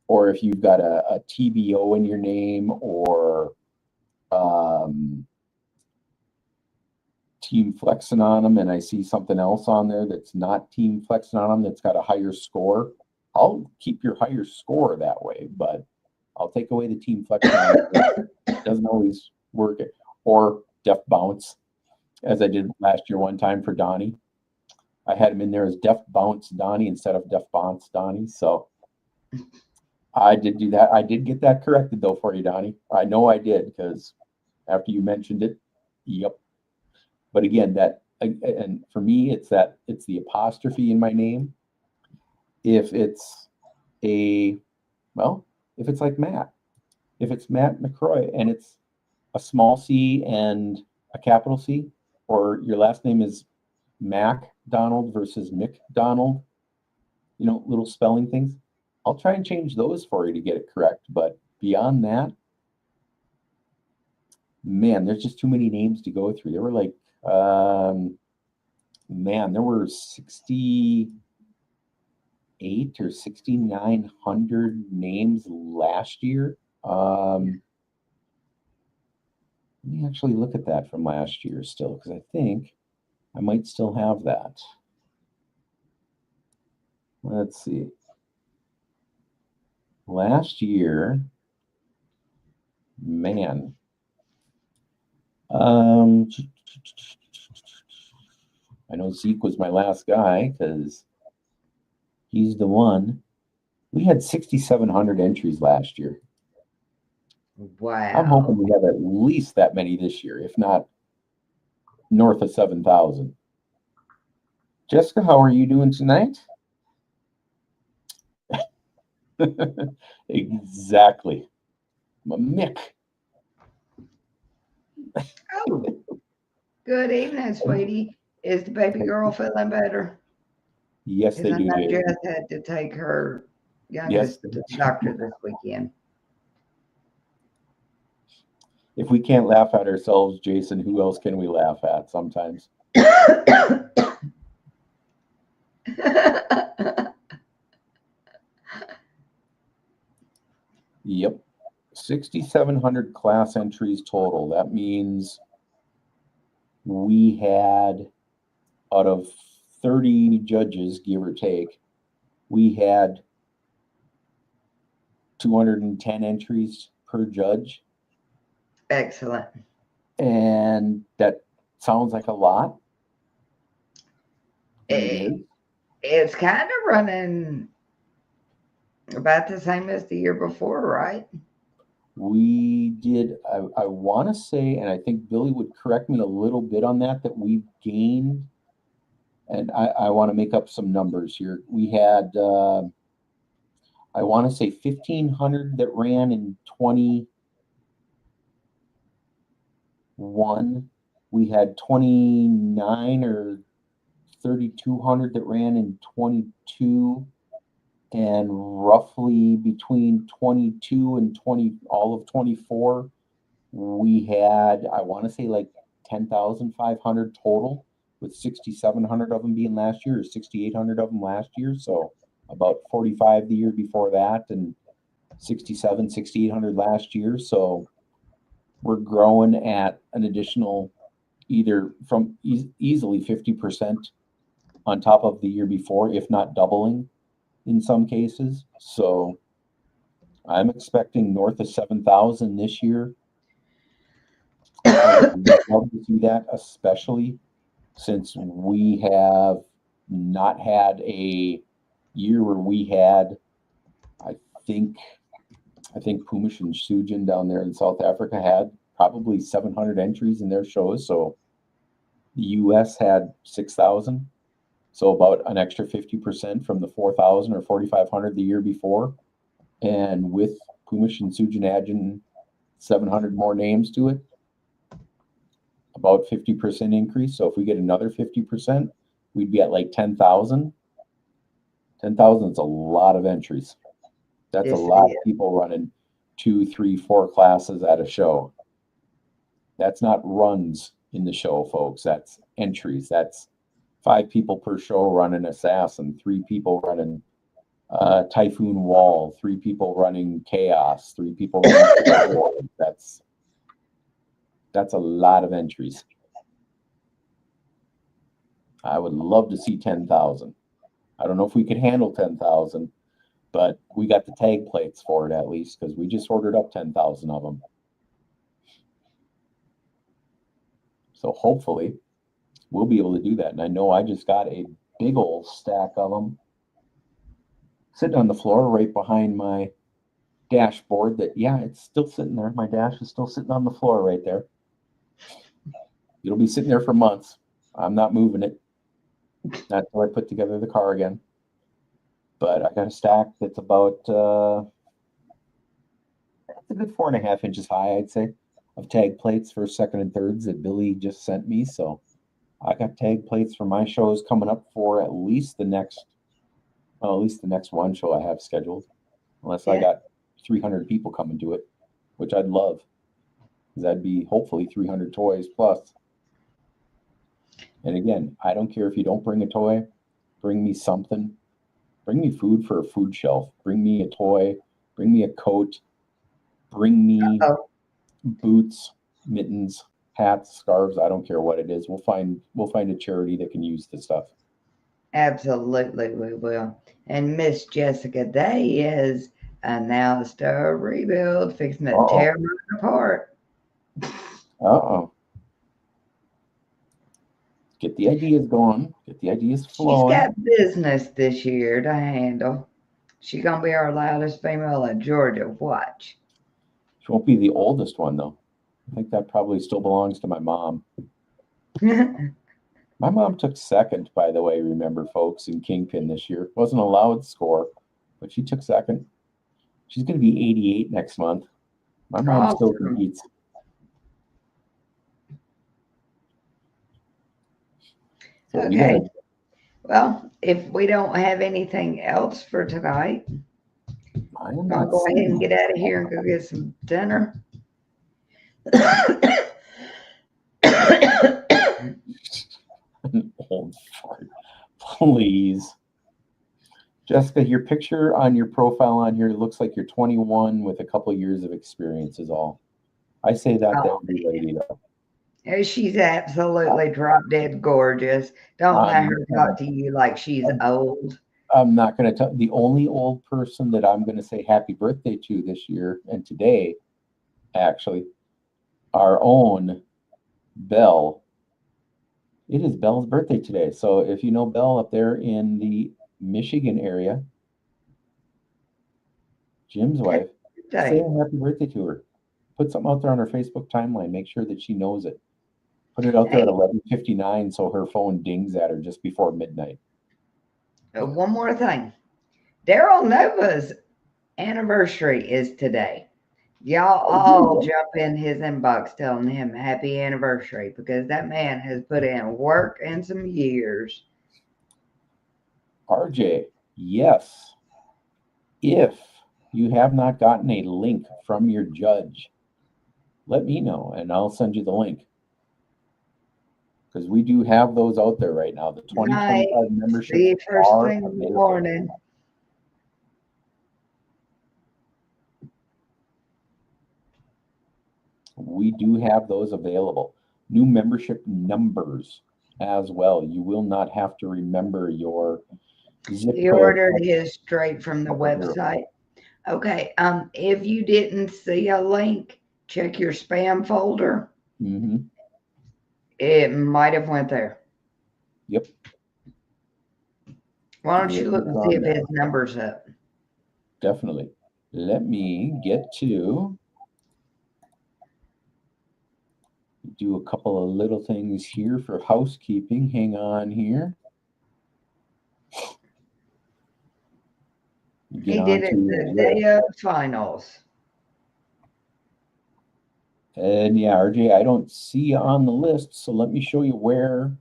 or if you've got a TBO in your name, or Team Flexing on them, and I see something else on there that's not Team Flexing on them that's got a higher score. I'll keep your higher score that way, but I'll take away the Team Flexing on it. It doesn't always work. Or Def Bounce, as I did last year one time for Donnie. I had him in there as Def Bounce Donnie instead of Def Bounce Donnie. So I did do that. I did get that corrected though for you, Donnie. I know I did because after you mentioned it, yep. But again, and for me, it's the apostrophe in my name. If it's if it's like Matt, if it's Matt McCroy and it's a small c and a capital C, or your last name is Mac Donald versus McDonald, little spelling things, I'll try and change those for you to get it correct. But beyond that, man, there's just too many names to go through. There were like, there were 68 or 6,900 names last year. Let me actually look at that from last year still, because I think I might still have that. Let's see. Last year, man. I know Zeke was my last guy because he's the one. We had 6,700 entries last year. Wow. I'm hoping we have at least that many this year, if not north of 7,000. Jessica, how are you doing tonight? Exactly. Mick. Oh, good evening, sweetie. Is the baby girl feeling better? Yes, they Because I do. know Jess had to take her youngest to the doctor this weekend. If we can't laugh at ourselves, Jason, who else can we laugh at sometimes? Yep. 6,700 class entries total. That means we had, out of 30 judges, give or take, we had 210 entries per judge. Excellent. And that sounds like a lot. It's kind of running about the same as the year before, right? We did, I want to say, and I think Billy would correct me a little bit on that we've gained, and I want to make up some numbers here. We had, I want to say 1,500 that ran in 21. We had 29 or 3,200 that ran in 22, and roughly between 22 and 20, all of 24, we had, I want to say, like 10,500 total, with 6,700 of them being last year, or 6,800 of them last year. So about 45 the year before that, and 67, 6,800 last year. So we're growing at an additional, either from easily 50% on top of the year before, if not doubling in some cases. So I'm expecting north of 7,000 this year. I would love to see that, especially since we have not had a year where we had, I think, Pumish and Sujin down there in South Africa had probably 700 entries in their shows. So the US had 6,000. So about an extra 50% from the 4,000 or 4,500 the year before. And with Pumish and Sujin adding 700 more names to it, about 50% increase. So if we get another 50%, we'd be at like 10,000. 10,000 is a lot of entries. That's a lot of people running 2, 3, 4 classes at a show. That's not runs in the show, folks. That's entries. That's 5 people per show running Assassin, 3 people running Typhoon Wall, 3 people running Chaos, 3 people running That's a lot of entries. I would love to see 10,000. I don't know if we could handle 10,000, but we got the tag plates for it at least, because we just ordered up 10,000 of them. So hopefully we'll be able to do that. And I know I just got a big old stack of them sitting on the floor right behind my dashboard. That, yeah, it's still sitting there. My dash is still sitting on the floor right there. It'll be sitting there for months. I'm not moving it. Not until I put together the car again. But I got a stack that's about it's a good 4.5 inches high, I'd say, of tag plates for second and thirds that Billy just sent me. So I got tag plates for my shows coming up for at least the next one show I have scheduled, unless I got 300 people coming to it, which I'd love, because that'd be hopefully 300 toys plus. And again, I don't care if you don't bring a toy, bring me something. Bring me food for a food shelf. Bring me a toy. Bring me a coat. Bring me boots, mittens, hats, scarves. I don't care what it is. We'll find a charity that can use the stuff. Absolutely, we will. And Miss Jessica Day has announced a rebuild, fixing to tear mine apart. Uh-oh. Get the ideas going. Get the ideas flowing. She's got business this year to handle. She's going to be our loudest female at Georgia. Watch. She won't be the oldest one, though. I think that probably still belongs to my mom. My mom took second, by the way, remember, folks, in Kingpin this year. Wasn't a loud score, but she took second. She's going to be 88 next month. My mom still competes. So okay. Well, if we don't have anything else for tonight, I'm going to go ahead and get out of here and go get some dinner. Old fart. Please. Jessica, your picture on your profile on here looks like you're 21 with a couple of years of experience is all. I say that to every lady, though. She's absolutely drop dead gorgeous. Don't let her talk to you like she's old. I'm not going to tell. The only old person that I'm going to say happy birthday to this year and today, actually, our own Belle. It is Belle's birthday today. So if you know Belle up there in the Michigan area, Jim's wife, say a happy birthday to her. Put something out there on her Facebook timeline. Make sure that she knows it. Put it out there at 11:59 so her phone dings at her just before midnight. One more thing. Daryl Nova's anniversary is today. Y'all all jump in his inbox telling him happy anniversary, because that man has put in work and some years. RJ, yes. If you have not gotten a link from your judge, let me know and I'll send you the link. Because we do have those out there right now. The Night. 2025 memberships See you first are thing in the available. morning. We do have those available. New membership numbers as well. You will not have to remember your zip He code. ordered his straight from the website. Okay. If you didn't see a link, check your spam folder. Mm-hmm. It might have went there. Yep. Why don't you It look is and see on if there. his number's up? Definitely. Let me get to do a couple of little things here for housekeeping. Hang on here. Get He on did it to the this. day of finals. And yeah, RJ, I don't see you on the list, so let me show you where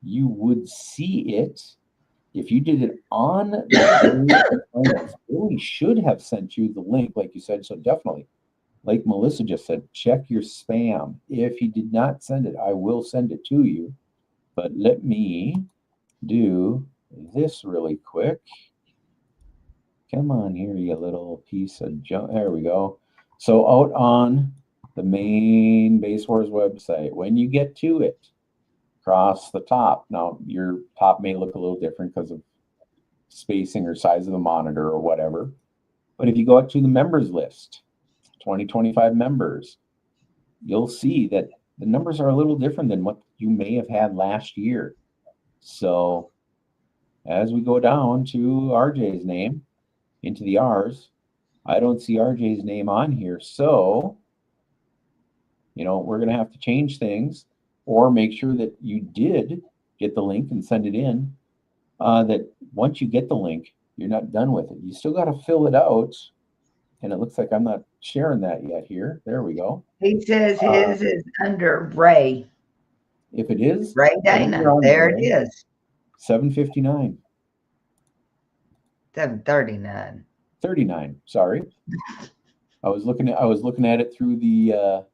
you would see it. If you did it on the day of finals, Billy should have sent you the link, like you said. So definitely, like Melissa just said, check your spam. If he did not send it, I will send it to you. But let me do this really quick. Come on here, you little piece of junk. There we go. So out on the main Base Wars website, when you get to it, across the top. Now your top may look a little different because of spacing or size of the monitor or whatever. But if you go up to the members list, 2025 members, you'll see that the numbers are a little different than what you may have had last year. So as we go down to RJ's name into the R's, I don't see RJ's name on here. So, we're going to have to change things or make sure that you did get the link and send it in. That once you get the link, you're not done with it. You still got to fill it out. And it looks like I'm not sharing that yet here. There we go. He says his is under Ray. If it is, Ray put it Dana. on There there, it Ray. is. 759. 739. 39. Sorry. I was looking at it through the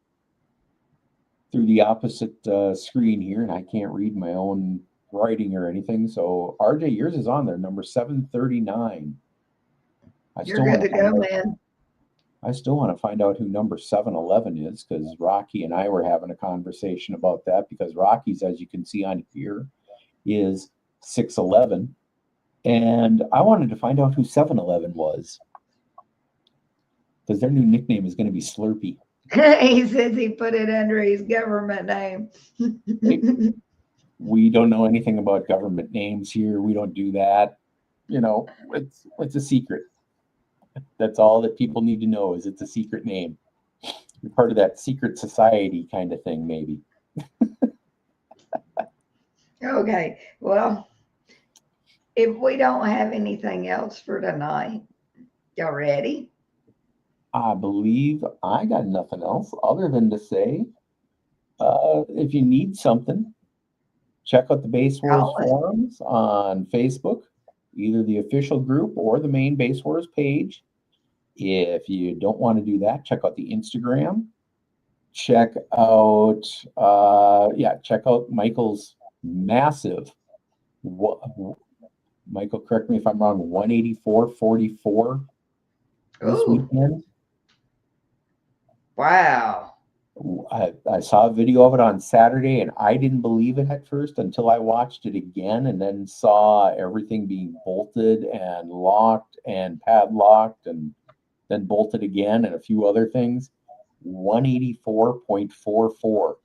opposite screen here, and I can't read my own writing or anything. So RJ, yours is on there, number 739. You're good to go, man. I still want to find out who number 711 is because Rocky and I were having a conversation about that because Rocky's, as you can see on here, is 611. And I wanted to find out who 711 was because their new nickname is going to be Slurpee. He says he put it under his government name. Hey, we don't know anything about government names here. We don't do that. It's a secret. That's all that people need to know is it's a secret name. You're part of that secret society kind of thing, maybe. Okay, well, if we don't have anything else for tonight, y'all ready? I believe I got nothing else other than to say, if you need something, check out the Base Wars Call us. forums on Facebook, either the official group or the main Base Wars page. If you don't want to do that, check out the Instagram. Check out Michael's massive. Michael, correct me if I'm wrong. 184.44 this Ooh, weekend. wow. I saw a video of it on Saturday and I didn't believe it at first until I watched it again and then saw everything being bolted and locked and padlocked and then bolted again and a few other things. 184.44 for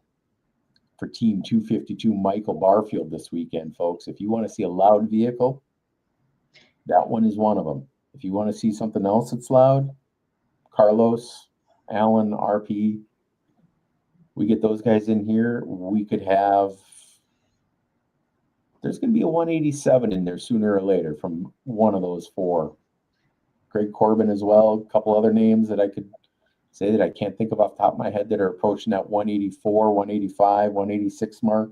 Team 252 Michael Barfield this weekend, folks. If you want to see a loud vehicle, that one is one of them. If you want to see something else that's loud, Carlos, Alan, RP, we get those guys in here. There's going to be a 187 in there sooner or later from one of those four. Greg Corbin as well. A couple other names that I could say that I can't think of off the top of my head that are approaching that 184, 185, 186 mark.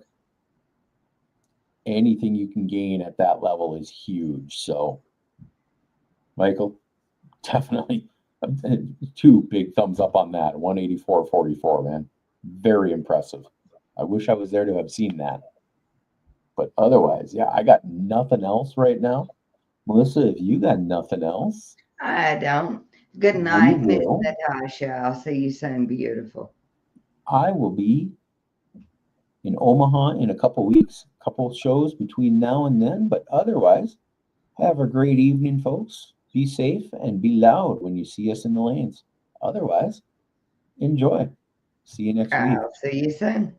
anything you can gain at that level is huge. So, Michael, definitely two big thumbs up on that. 184.44, man. Very impressive. I wish I was there to have seen that. But otherwise, yeah, I got nothing else right now. Melissa, if you got nothing else, I don't. Good we night, Miss will. Natasha. I'll see you soon, beautiful. I will be in Omaha in a couple weeks, couple shows between now and then. But otherwise, have a great evening, folks. Be safe and be loud when you see us in the lanes. Otherwise, enjoy. See you next week. I'll see you soon.